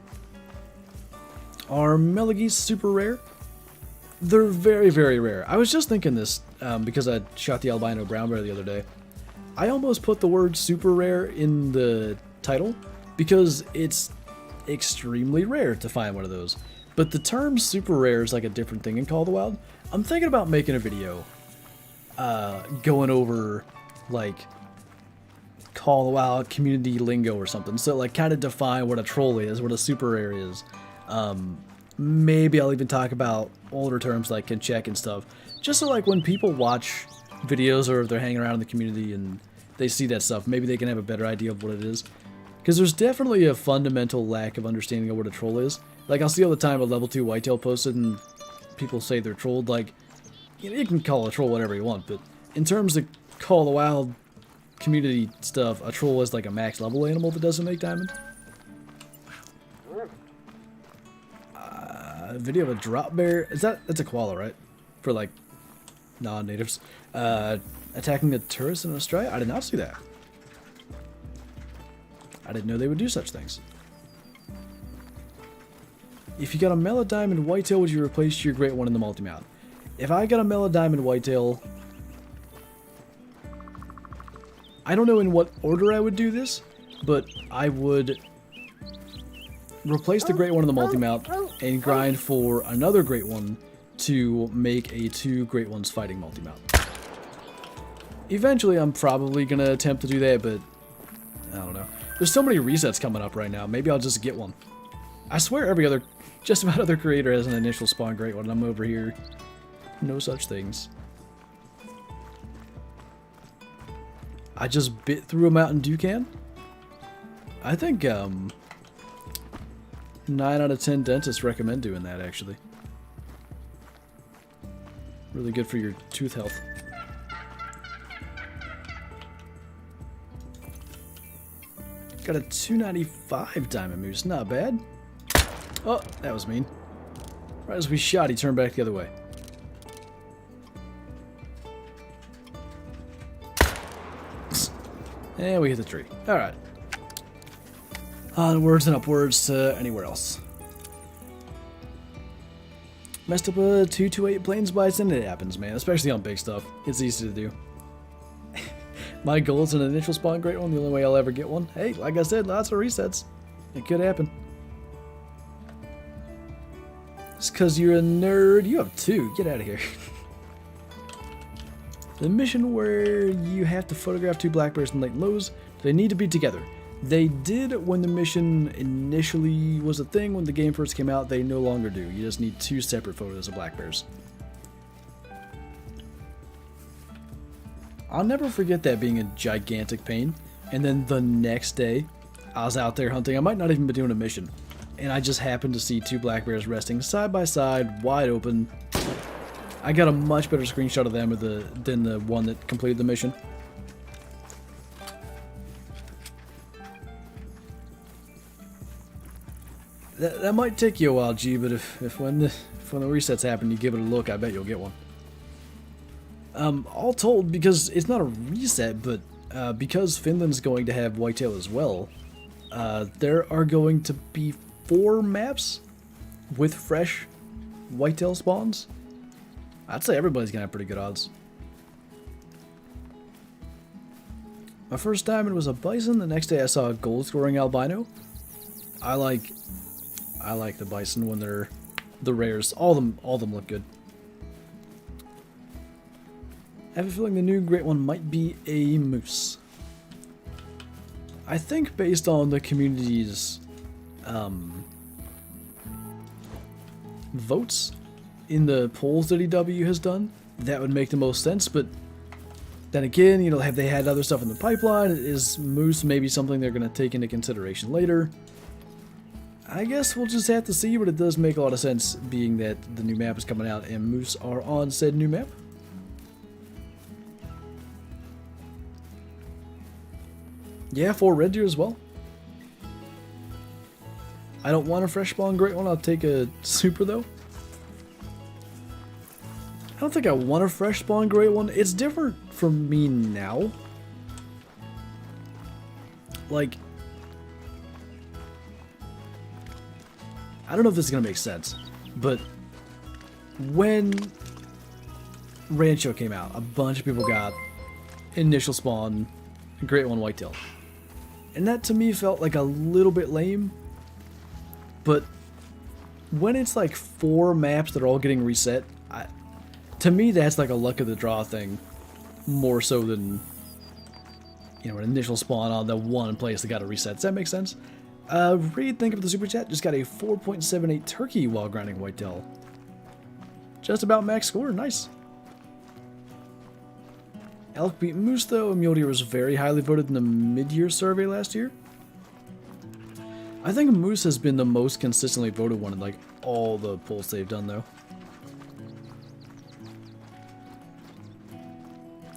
Are Melagis super rare? They're very, very rare. I was just thinking this because I shot the albino brown bear the other day. I almost put the word super rare in the title because it's extremely rare to find one of those. But the term super rare is like a different thing in Call of the Wild. I'm thinking about making a video going over like Call of the Wild community lingo or something. So like kind of define what a troll is, what a super rare is. Maybe I'll even talk about older terms like can check and stuff. Just so like when people watch videos or if they're hanging around in the community and they see that stuff, maybe they can have a better idea of what it is. Because there's definitely a fundamental lack of understanding of what a troll is. Like I'll see all the time a level 2 whitetail posted and people say they're trolled. Like, you know, you can call a troll whatever you want, but in terms of Call of the Wild community stuff, a troll is like a max level animal that doesn't make diamond. Video of a drop bear. That's a koala, right? For like non-natives. Attacking a tourist in Australia? I did not see that. I didn't know they would do such things. If you got a mellow diamond whitetail, would you replace your great one in the multi-mount? If I got a mellow diamond whitetail, I don't know in what order I would do this, but I would replace the great one in the multi-mount and grind for another great one to make a 2 great ones fighting multi-mount. Eventually I'm probably going to attempt to do that, but I don't know. There's so many resets coming up right now, maybe I'll just get one. I swear just about other creator has an initial spawn great one, and I'm over here. No such things. I just bit through a Mountain Dew can? I think 9 out of 10 dentists recommend doing that, actually. Really good for your tooth health. Got a 295 diamond moose, not bad. Oh, that was mean. Right as we shot, he turned back the other way. And we hit the tree. Alright. Onwards and upwards to anywhere else. Messed up a 228 planes bison. It happens, man. Especially on big stuff. It's easy to do. My goal is an initial spawn great one. The only way I'll ever get one. Hey, like I said, lots of resets. It could happen. It's because you're a nerd. You have 2. Get out of here. The mission where you have to photograph 2 black bears in late lows, they need to be together. They did when the mission initially was a thing, when the game first came out. They no longer do. You just need 2 separate photos of black bears. I'll never forget that being a gigantic pain. And then the next day, I was out there hunting. I might not even be doing a mission. And I just happened to see 2 black bears resting side by side, wide open. I got a much better screenshot of them than the one that completed the mission. That might take you a while, G, but if when the resets happen, you give it a look, I bet you'll get one. All told, because it's not a reset, but because Finland's going to have whitetail as well, there are going to be 4 maps with fresh whitetail spawns. I'd say everybody's gonna have pretty good odds. My first time it was a bison. The next day I saw a gold scoring albino. I like the bison when they're the rares. All of them look good. I have a feeling the new great one might be a moose. I think based on the community's votes in the polls that EW has done, that would make the most sense. But then again, you know, have they had other stuff in the pipeline? Is moose maybe something they're going to take into consideration later? I guess we'll just have to see, but it does make a lot of sense being that the new map is coming out and moose are on said new map. Yeah, 4 red deer as well. I don't want a fresh spawn great one. I'll take a super though. I don't think I want a fresh spawn great one. It's different for me now. Like, I don't know if this is gonna make sense, but when Rancho came out, a bunch of people got initial spawn great one whitetail. And that to me felt like a little bit lame. But when it's like 4 maps that are all getting reset, to me that's like a luck of the draw thing, more so than, you know, an initial spawn on the one place that got a reset. Does that make sense? Reed, thank you for the super chat. Just got a 4.78 turkey while grinding whitetail. Just about max score. Nice. Elk beat moose though, and mule deer was very highly voted in the mid-year survey last year. I think moose has been the most consistently voted one in like all the polls they've done though.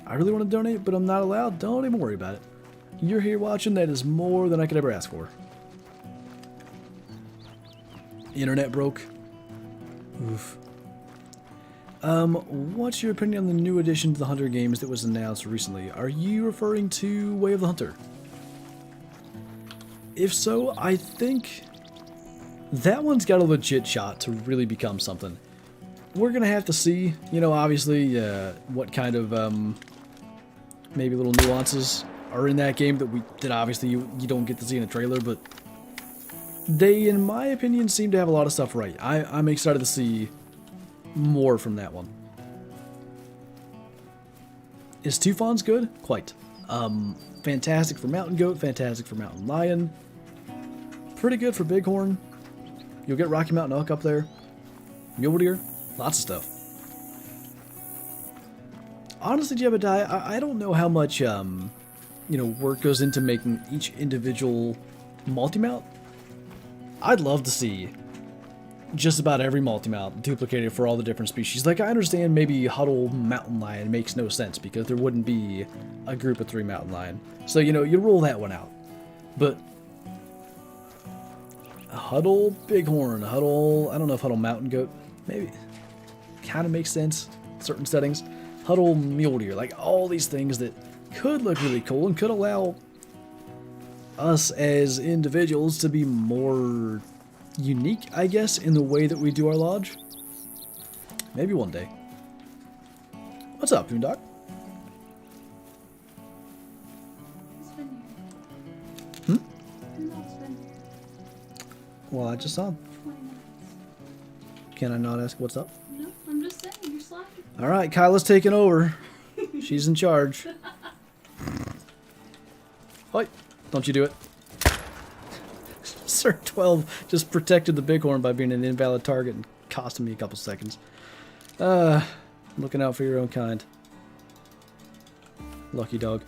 I really want to donate, but I'm not allowed. Don't even worry about it. You're here watching, that is more than I could ever ask for. Internet broke. Oof. What's your opinion on the new addition to the Hunter games that was announced recently? Are you referring to Way of the Hunter? If so, I think that one's got a legit shot to really become something. We're gonna have to see, you know, obviously, what kind of, maybe little nuances are in that game that obviously you don't get to see in a trailer, but they, in my opinion, seem to have a lot of stuff right. I'm excited to see more from that one. Is 2 fawns good? Quite. Fantastic for mountain goat, fantastic for mountain lion. Pretty good for bighorn. You'll get Rocky Mountain elk up there. Mule deer. Lots of stuff. Honestly, Jebediah, I don't know how much, you know, work goes into making each individual multi-mount. I'd love to see just about every multi-mount duplicated for all the different species. Like, I understand maybe Huddle Mountain Lion makes no sense because there wouldn't be a group of 3 mountain lion. So, you know, you roll that one out. But Huddle Bighorn, Huddle, I don't know if Huddle Mountain Goat, maybe, kind of makes sense in certain settings. Huddle Mule Deer, like all these things that could look really cool and could allow us as individuals to be more unique, I guess, in the way that we do our lodge. Maybe one day. What's up, Boondock? Hmm? Well, I just saw him. Can I not ask what's up? No, I'm just saying, you're slacking. Alright, Kyla's taking over. She's in charge. Oi, don't you do it. Insert 12 just protected the bighorn by being an invalid target and costing me a couple seconds. Looking out for your own kind. Lucky dog.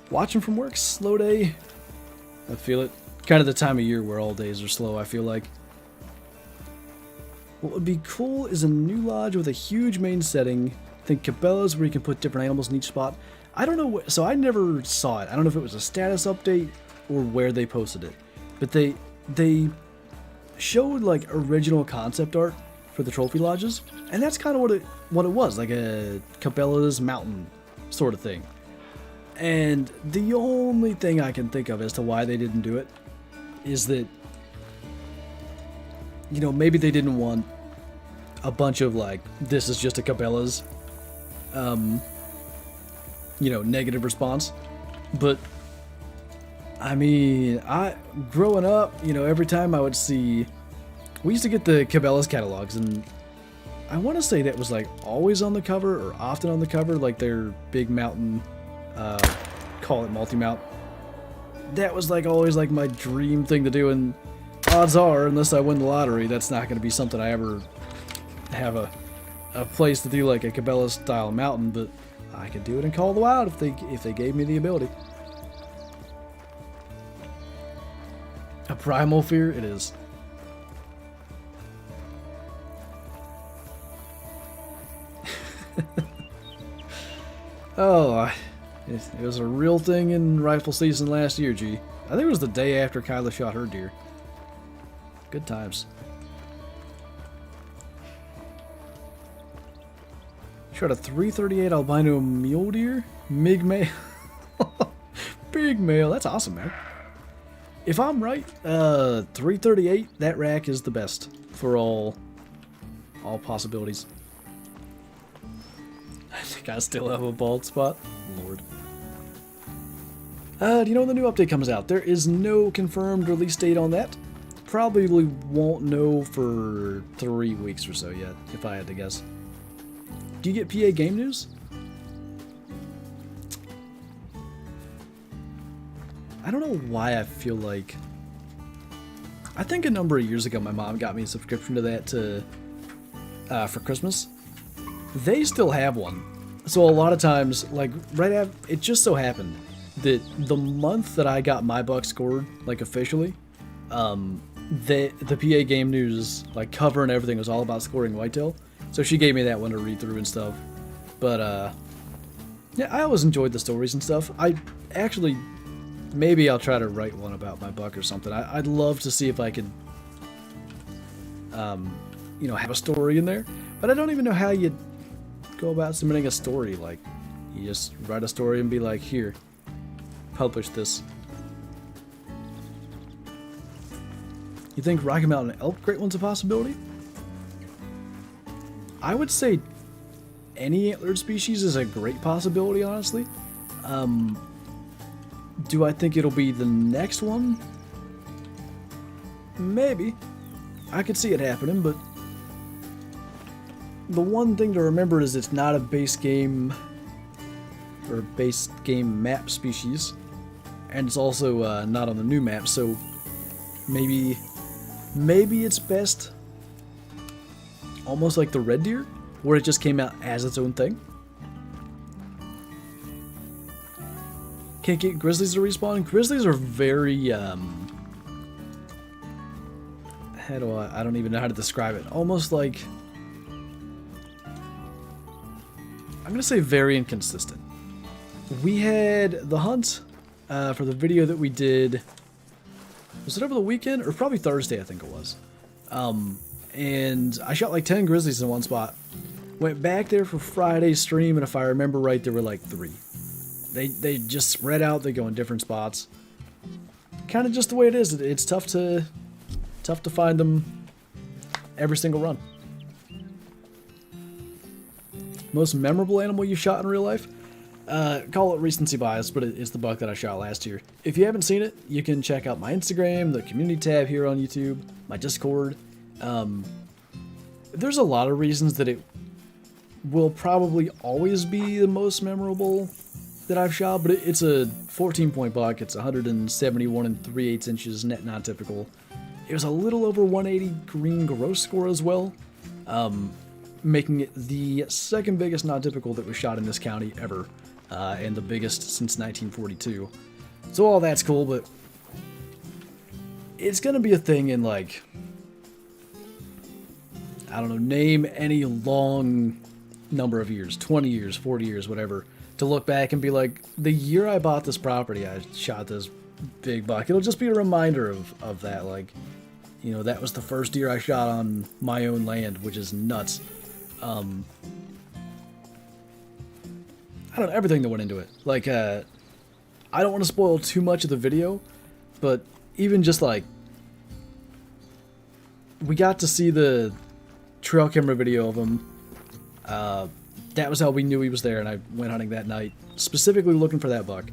Watching from work, slow day. I feel it. Kind of the time of year where all days are slow, I feel like. What would be cool is a new lodge with a huge main setting. Think Cabela's where you can put different animals in each spot. I don't know, so I never saw it. I don't know if it was a status update or where they posted it. But they showed like original concept art for the trophy lodges. And that's kind of what it was, like a Cabela's mountain sort of thing. And the only thing I can think of as to why they didn't do it is that, you know, maybe they didn't want a bunch of like, this is just a Cabela's, you know, negative response. But I mean, growing up, you know, every time I would see, we used to get the Cabela's catalogs, and I want to say that was like always on the cover or often on the cover, like their big mountain, call it multi-mount. That was like always like my dream thing to do, and odds are, unless I win the lottery, that's not going to be something I ever have a place to do like a Cabela's style mountain, but I could do it in Call of the Wild if they gave me the ability. A primal fear? It is. Oh, it was a real thing in rifle season last year, G. I think it was the day after Kyla shot her deer. Good times. Shot a 338 albino mule deer? Mig male. Big male. That's awesome, man. If I'm right, 338, that rack is the best for all possibilities. I think I still have a bald spot. Lord. Do you know when the new update comes out? There is no confirmed release date on that. Probably won't know for 3 weeks or so yet, if I had to guess. Do you get PA game news? I don't know why I feel like... I think a number of years ago my mom got me a subscription to that for Christmas. They still have one. So a lot of times, like, right after... It just so happened that the month that I got my buck scored, like, officially, the PA game news, like, cover and everything was all about scoring whitetail. So she gave me that one to read through and stuff. But, yeah, I always enjoyed the stories and stuff. I actually... Maybe I'll try to write one about my buck or something. I'd love to see if I could, you know, have a story in there. But I don't even know how you go about submitting a story. Like, you just write a story and be like, here, publish this. You think Rocky Mountain elk great one's a possibility? I would say any antlered species is a great possibility, honestly. Do I think it'll be the next one? Maybe. I could see it happening, but the one thing to remember is it's not a base game or base game map species, and it's also not on the new map, so maybe it's best almost like the red deer, where it just came out as its own thing. Can't get grizzlies to respawn. Grizzlies are very, how do I don't even know how to describe it. Almost like, I'm going to say very inconsistent. We had the hunt for the video that we did, was it over the weekend? Or probably Thursday, I think it was. And I shot like 10 grizzlies in one spot. Went back there for Friday's stream, and if I remember right, there were like 3. They just spread out. They go in different spots. Kind of just the way it is. It's tough to find them every single run. Most memorable animal you shot in real life? Call it recency bias, but it's the buck that I shot last year. If you haven't seen it, you can check out my Instagram, the community tab here on YouTube, my Discord. There's a lot of reasons that it will probably always be the most memorable that I've shot, but it's a 14-point buck. It's 171 3/8 inches, net non-typical. It was a little over 180 green gross score as well, making it the second biggest non-typical that was shot in this county ever, and the biggest since 1942. So all that's cool, but it's gonna be a thing in, like, I don't know, name any long number of years, 20 years, 40 years, whatever, to look back and be like, the year I bought this property, I shot this big buck. It'll just be a reminder of that, like, you know, that was the first deer I shot on my own land, which is nuts. I don't know, everything that went into it. Like, I don't want to spoil too much of the video, but even just, like, we got to see the trail camera video of him. That was how we knew he was there, and I went hunting that night, specifically looking for that buck.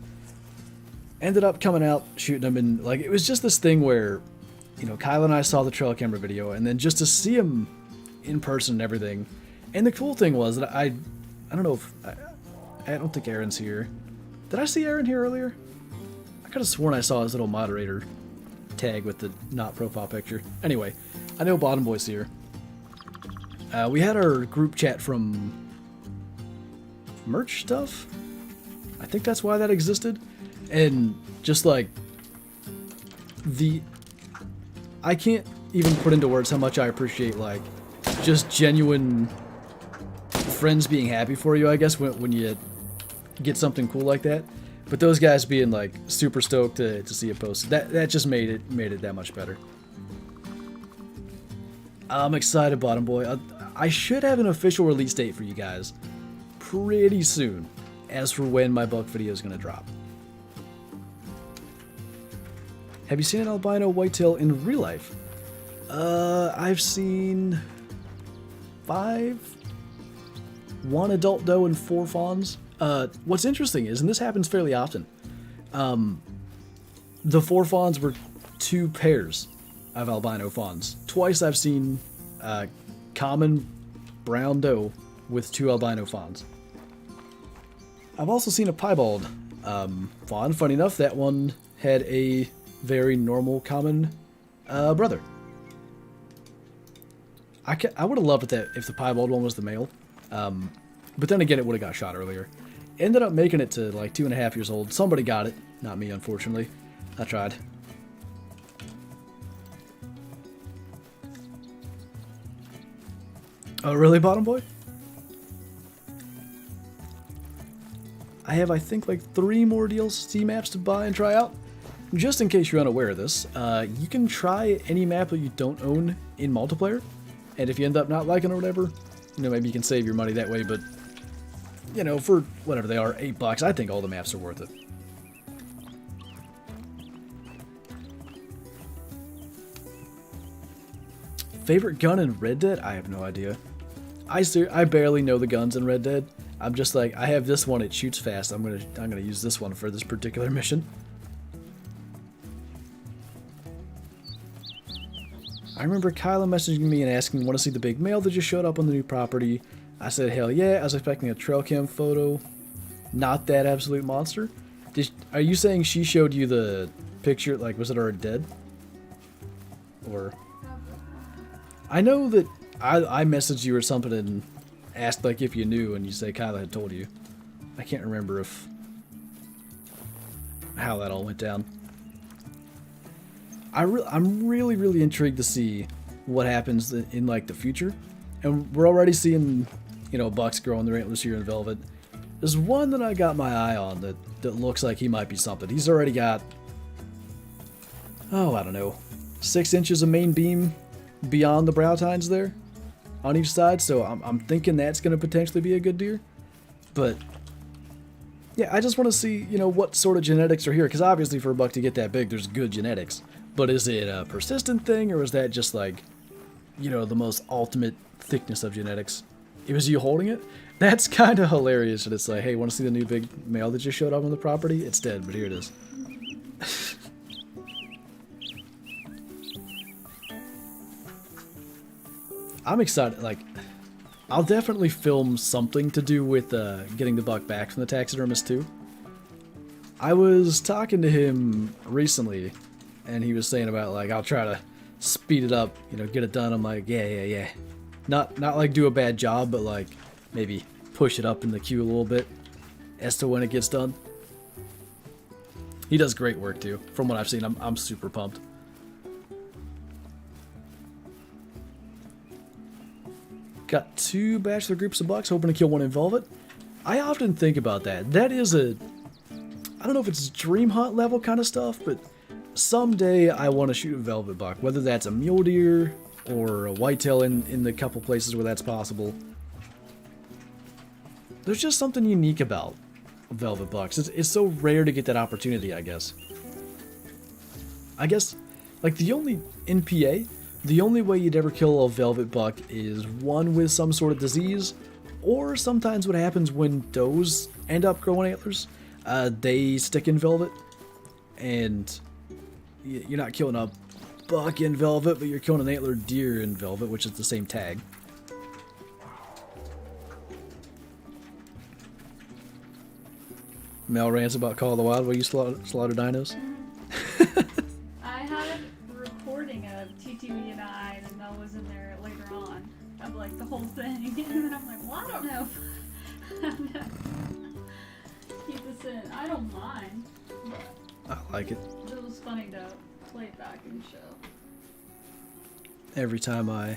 Ended up coming out, shooting him, and, like, it was just this thing where, you know, Kyle and I saw the trail camera video, and then just to see him in person and everything. And the cool thing was that I don't know if, I don't think Aaron's here. Did I see Aaron here earlier? I could have sworn I saw his little moderator tag with the not profile picture. Anyway, I know Bottom Boy's here. We had our group chat from merch stuff. I think that's why that existed. And just like I can't even put into words how much I appreciate, like, just genuine friends being happy for you, I guess, when you get something cool like that. But those guys being, like, super stoked to see it posted, that just made it that much better. I'm excited, Bottom Boy. I should have an official release date for you guys pretty soon, as for when my buck video is going to drop. Have you seen an albino whitetail in real life? I've seen 5, 1 adult doe and 4 fawns. What's interesting is, and this happens fairly often, the 4 fawns were 2 pairs of albino fawns. Twice I've seen common brown doe with 2 albino fawns. I've also seen a piebald fawn. Funny enough, that one had a very normal common brother. I would have loved it if the piebald one was the male, but then again, it would have got shot earlier. Ended up making it to like 2.5 years old. Somebody got it, not me, unfortunately. I tried. Oh, really, Bottom Boy? I have, I think, like 3 more DLC maps to buy and try out. Just in case you're unaware of this, you can try any map that you don't own in multiplayer, and if you end up not liking or whatever, you know, maybe you can save your money that way, but, you know, for whatever they are, $8, I think all the maps are worth it. Favorite gun in Red Dead? I have no idea. I barely know the guns in Red Dead. I'm just like, I have this one, it shoots fast. I'm gonna use this one for this particular mission. I remember Kyla messaging me and asking, want to see the big male that just showed up on the new property? I said, hell yeah. I was expecting a trail cam photo. Not that absolute monster. Are you saying she showed you the picture, like, was it already dead? Or... I know that I messaged you or something and asked, like, if you knew, and you say Kyla had told you. I can't remember how that all went down. I'm really, really intrigued to see what happens in like the future, and we're already seeing, you know, bucks growing their antlers here in Velvet. There's one that I got my eye on that looks like he might be something. He's already got, oh, I don't know, 6 inches of main beam beyond the brow tines there on each side, so I'm thinking that's going to potentially be a good deer. But yeah, I just want to see, you know, what sort of genetics are here, because obviously for a buck to get that big, there's good genetics. But is it a persistent thing, or is that just like, you know, the most ultimate thickness of genetics? It was you holding it? That's kind of hilarious. And it's like, hey, want to see the new big male that just showed up on the property? It's dead, but here it is. I'm excited. Like, I'll definitely film something to do with getting the buck back from the taxidermist too. I was talking to him recently, and he was saying about, like, I'll try to speed it up, you know, get it done. I'm like, yeah. Not like do a bad job, but like maybe push it up in the queue a little bit as to when it gets done. He does great work too. From what I've seen, I'm super pumped. Got 2 bachelor groups of bucks, hoping to kill one in Velvet. I often think about that. That is I don't know if it's dream hunt level kind of stuff, but someday I want to shoot a velvet buck, whether that's a mule deer or a whitetail in the couple places where that's possible. There's just something unique about velvet bucks. It's so rare to get that opportunity, I guess. Like the only NPA, the only way you'd ever kill a velvet buck is one with some sort of disease, or sometimes what happens when does end up growing antlers, they stick in velvet, and you're not killing a buck in velvet, but you're killing an antlered deer in velvet, which is the same tag. Mel rants about Call of the Wild while you slaughter dinos. I had a recording of TTV and I, and Mel was in there later on, of like the whole thing, and then I'm like, well, I don't know. Keep this in. I don't mind. I like it. It was funny to play it back in the show. Every time I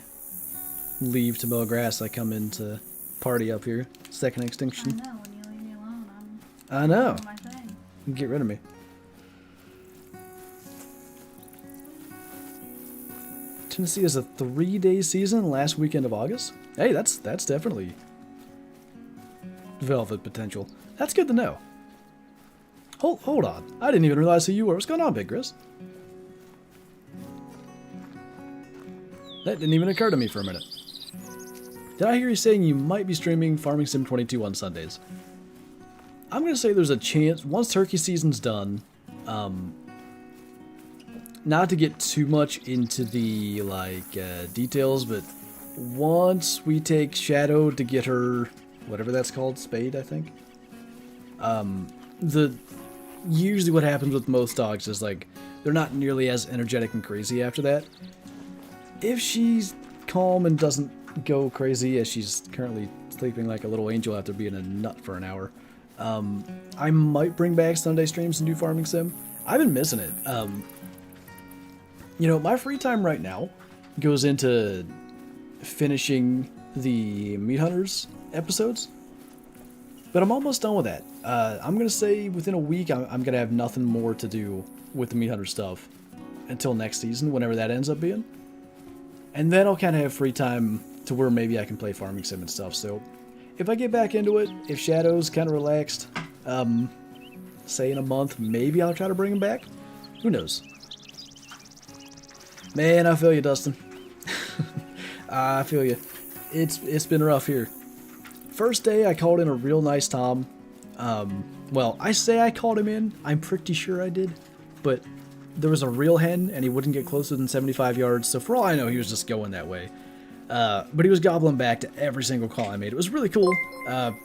leave to mow grass, I come in to party up here. Second Extinction. I know, when you leave me alone, I know. doing my thing. Get rid of me. Tennessee is a 3-day season last weekend of August. Hey, that's definitely velvet potential. That's good to know. Hold on. I didn't even realize who you were. What's going on, Big Grizz? That didn't even occur to me for a minute. Did I hear you saying you might be streaming Farming Sim 22 on Sundays? I'm going to say there's a chance, once turkey season's done, not to get too much into the, details, but once we take Shadow to get her, whatever that's called, spade, I think, usually what happens with most dogs is, like, they're not nearly as energetic and crazy after that. If she's calm and doesn't go crazy, as she's currently sleeping like a little angel after being a nut for an hour, I might bring back Sunday streams and do Farming Sim. I've been missing it. You know, my free time right now goes into finishing the Meat Hunters episodes, but I'm almost done with that. I'm going to say within a week I'm going to have nothing more to do with the Meat Hunter stuff until next season, whenever that ends up being. And then I'll kind of have free time to where maybe I can play Farming Sim and stuff. So if I get back into it, if Shadow's kind of relaxed, say in a month, maybe I'll try to bring him back. Who knows? Man, I feel you, Dustin. I feel you. It's been rough here. First day, I called in a real nice Tom. Well, I say I called him in. I'm pretty sure I did. But there was a real hen, and he wouldn't get closer than 75 yards. So for all I know, he was just going that way. But he was gobbling back to every single call I made. It was really cool. I'm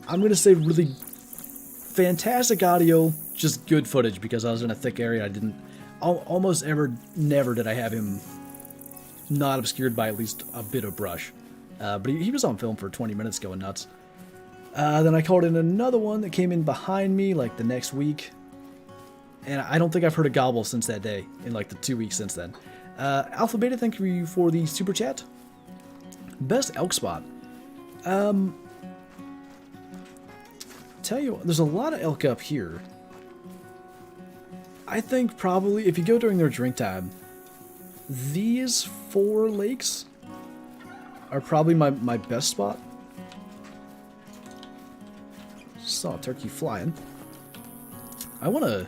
going to say really fantastic audio, just good footage, because I was in a thick area. I didn't... Almost never did I have him not obscured by at least a bit of brush. But he was on film for 20 minutes going nuts. Then I called in another one that came in behind me like the next week. And I don't think I've heard a gobble since that day, in like the 2 weeks since then. Alpha Beta, thank you for the super chat. Best elk spot. Tell you what, there's a lot of elk up here. I think probably, if you go during their drink time, these 4 lakes are probably my best spot. Saw a turkey flying. I want to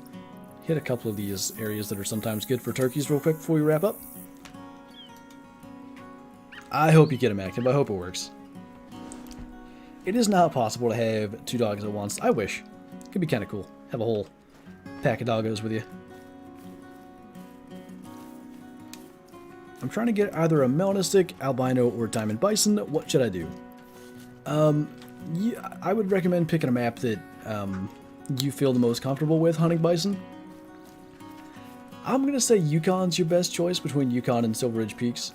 hit a couple of these areas that are sometimes good for turkeys real quick before we wrap up. I hope you get them active. I hope it works. It is not possible to have 2 dogs at once. I wish. It could be kind of cool. Have a whole pack of doggos with you. I'm trying to get either a melanistic, albino, or diamond bison. What should I do? Yeah, I would recommend picking a map that you feel the most comfortable with hunting bison. I'm going to say Yukon's your best choice between Yukon and Silver Ridge Peaks.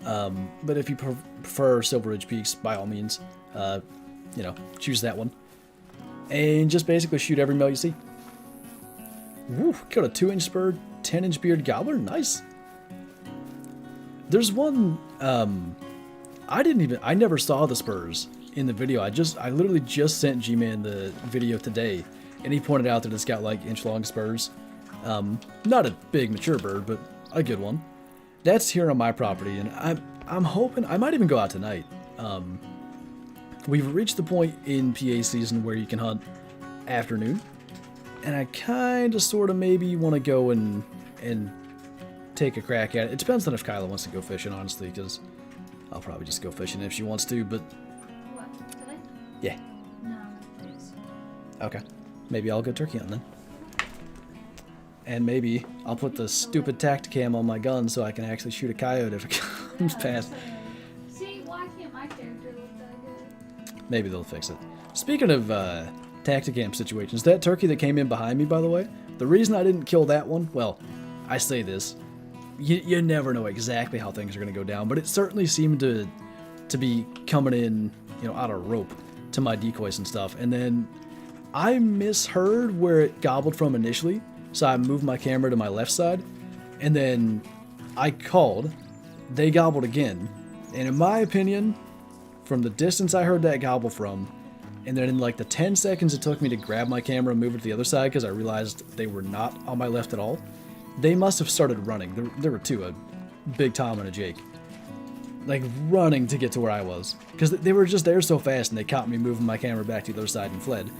But if you prefer Silver Ridge Peaks, by all means, you know, choose that one. And just basically shoot every male you see. Woo, got a 2-inch spur, 10-inch beard gobbler, nice. There's one, I never saw the spurs in the video. I literally just sent G-Man the video today, and he pointed out that it's got like inch-long spurs. Not a big mature bird, but a good one. That's here on my property, and I'm hoping I might even go out tonight. We've reached the point in PA season where you can hunt afternoon, and I kind of sort of maybe want to go and take a crack at it. It depends on if Kyla wants to go fishing, honestly, because I'll probably just go fishing if she wants to, but... What? Today? Yeah. No, please. Okay. Maybe I'll go turkey hunting then. And maybe I'll put the stupid Tacticam on my gun so I can actually shoot a coyote if it comes past. See, why can't my character look that good? Maybe they'll fix it. Speaking of Tacticam situations, that turkey that came in behind me, by the way, the reason I didn't kill that one, well, I say this, you never know exactly how things are going to go down, but it certainly seemed to be coming in, you know, out of rope to my decoys and stuff. And then I misheard where it gobbled from initially, so I moved my camera to my left side, and then I called, they gobbled again, and in my opinion, from the distance I heard that gobble from, and then in like the 10 seconds it took me to grab my camera and move it to the other side because I realized they were not on my left at all, they must have started running. There were two, a Big Tom and a Jake, like running to get to where I was, because they were just there so fast and they caught me moving my camera back to the other side and fled.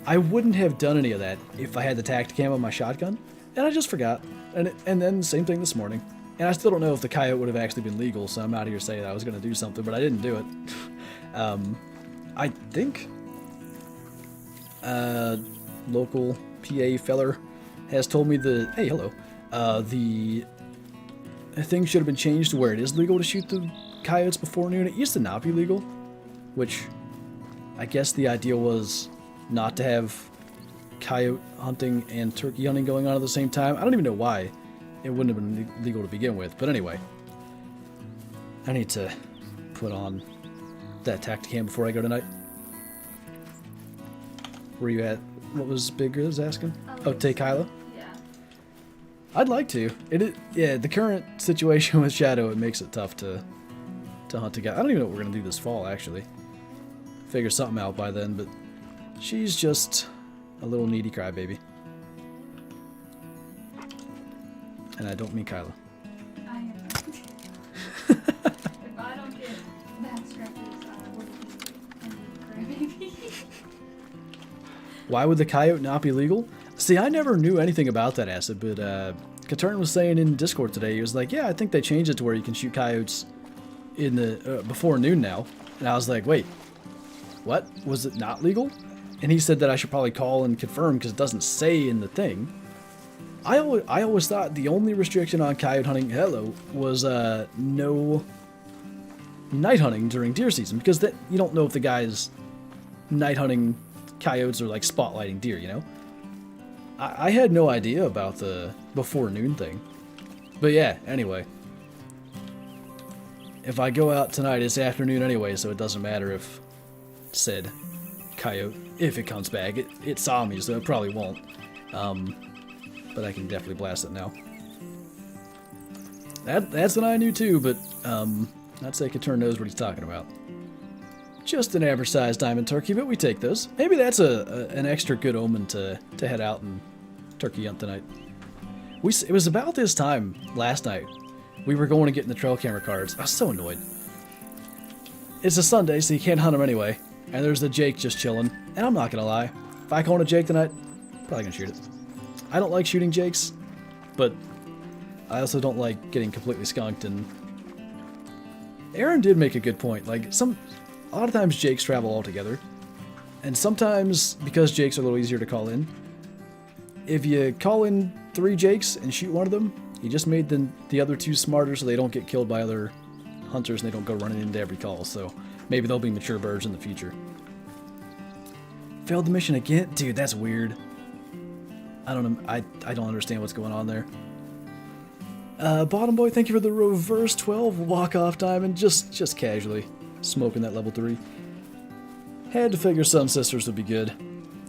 I wouldn't have done any of that if I had the Tacticam on my shotgun, and I just forgot. And then same thing this morning. And I still don't know if the coyote would have actually been legal, so I'm out here saying I was going to do something, but I didn't do it. I think local PA feller has told me hey, hello, the thing should have been changed to where it is legal to shoot the coyotes before noon. It used to not be legal, which I guess the idea was not to have coyote hunting and turkey hunting going on at the same time. I don't even know why it wouldn't have been legal to begin with, but anyway, I need to put on that Tacticam before I go tonight. Where you at? What was Big Grizz asking? Oh, take Kyla? Yeah. I'd like to. Yeah, the current situation with Shadow, it makes it tough to hunt together. I don't even know what we're going to do this fall, actually. Figure something out by then, but she's just a little needy crybaby. And I don't mean Kyla. I am. If I don't get that scratches, I would be a crybaby. Why would the coyote not be legal? See, I never knew anything about that acid, but Katern was saying in Discord today, he was like, yeah, I think they changed it to where you can shoot coyotes in the before noon now. And I was like, wait, what? Was it not legal? And he said that I should probably call and confirm because it doesn't say in the thing. I always thought the only restriction on coyote hunting, was no night hunting during deer season, because that you don't know if the guy's night hunting coyotes are like spotlighting deer, you know? I had no idea about the before noon thing. But yeah, anyway. If I go out tonight, it's afternoon anyway, so it doesn't matter if said coyote, if it comes back. It saw me, so it probably won't. But I can definitely blast it now. That's what I knew too, but I'd say Katern knows what he's talking about. Just an average sized diamond turkey, but we take those. Maybe that's an extra good omen to head out and turkey hunt tonight. It was about this time last night. We were going to get in the trail camera cards. I was so annoyed. It's a Sunday, so you can't hunt them anyway. And there's the Jake just chilling. And I'm not gonna lie, if I call a Jake tonight, probably gonna shoot it. I don't like shooting Jakes, but I also don't like getting completely skunked. And Aaron did make a good point. Like a lot of times Jakes travel all together, and sometimes because Jakes are a little easier to call in, if you call in 3 Jakes and shoot one of them, you just made the other 2 smarter, so they don't get killed by other hunters and they don't go running into every call. So maybe they'll be mature birds in the future. Failed the mission again? Dude, that's weird. I don't know. I don't understand what's going on there. Bottom boy, thank you for the reverse 12 walk-off diamond. Just casually smoking that level 3. Had to figure Sun Sisters would be good.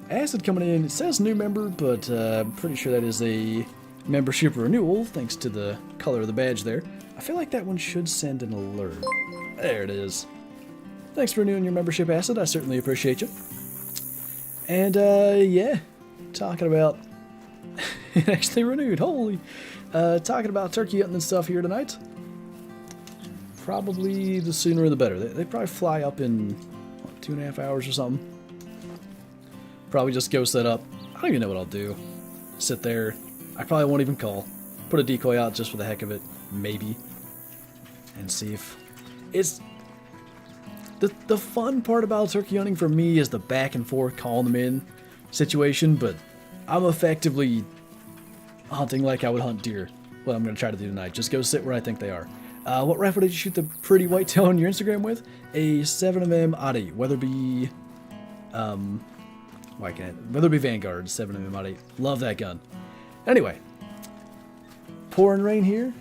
Acid coming in. It says new member, but I'm pretty sure that is a membership renewal, thanks to the color of the badge there. I feel like that one should send an alert. There it is. Thanks for renewing your membership, Acid. I certainly appreciate you. And, yeah. Talking about... it actually renewed. Holy... talking about turkey hunting and stuff here tonight. Probably the sooner the better. They probably fly up in, what, 2.5 hours or something. Probably just go set up. I don't even know what I'll do. Sit there. I probably won't even call. Put a decoy out just for the heck of it. Maybe. And see if... It's... The fun part about turkey hunting for me is the back and forth calling them in situation, but I'm effectively hunting like I would hunt deer. What I'm going to try to do tonight. Just go sit where I think they are. What rifle did you shoot the pretty whitetail on your Instagram with? A 7mm Odd8. Weatherby... why can't it? Weatherby Vanguard 7mm Odd8. Love that gun. Anyway. Pouring rain here.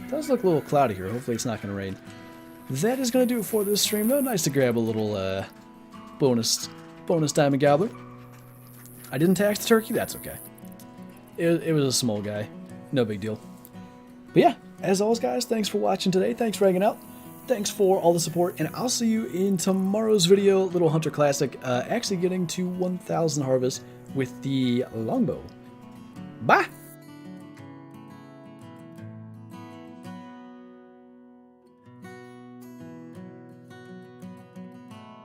It does look a little cloudy here. Hopefully it's not going to rain. That is going to do it for this stream, though. Nice to grab a little bonus diamond gobbler. I didn't tax the turkey. That's okay. It was a small guy. No big deal. But yeah, as always, guys, thanks for watching today. Thanks for hanging out. Thanks for all the support. And I'll see you in tomorrow's video. Little Hunter Classic. Actually getting to 1,000 harvest with the longbow. Bye!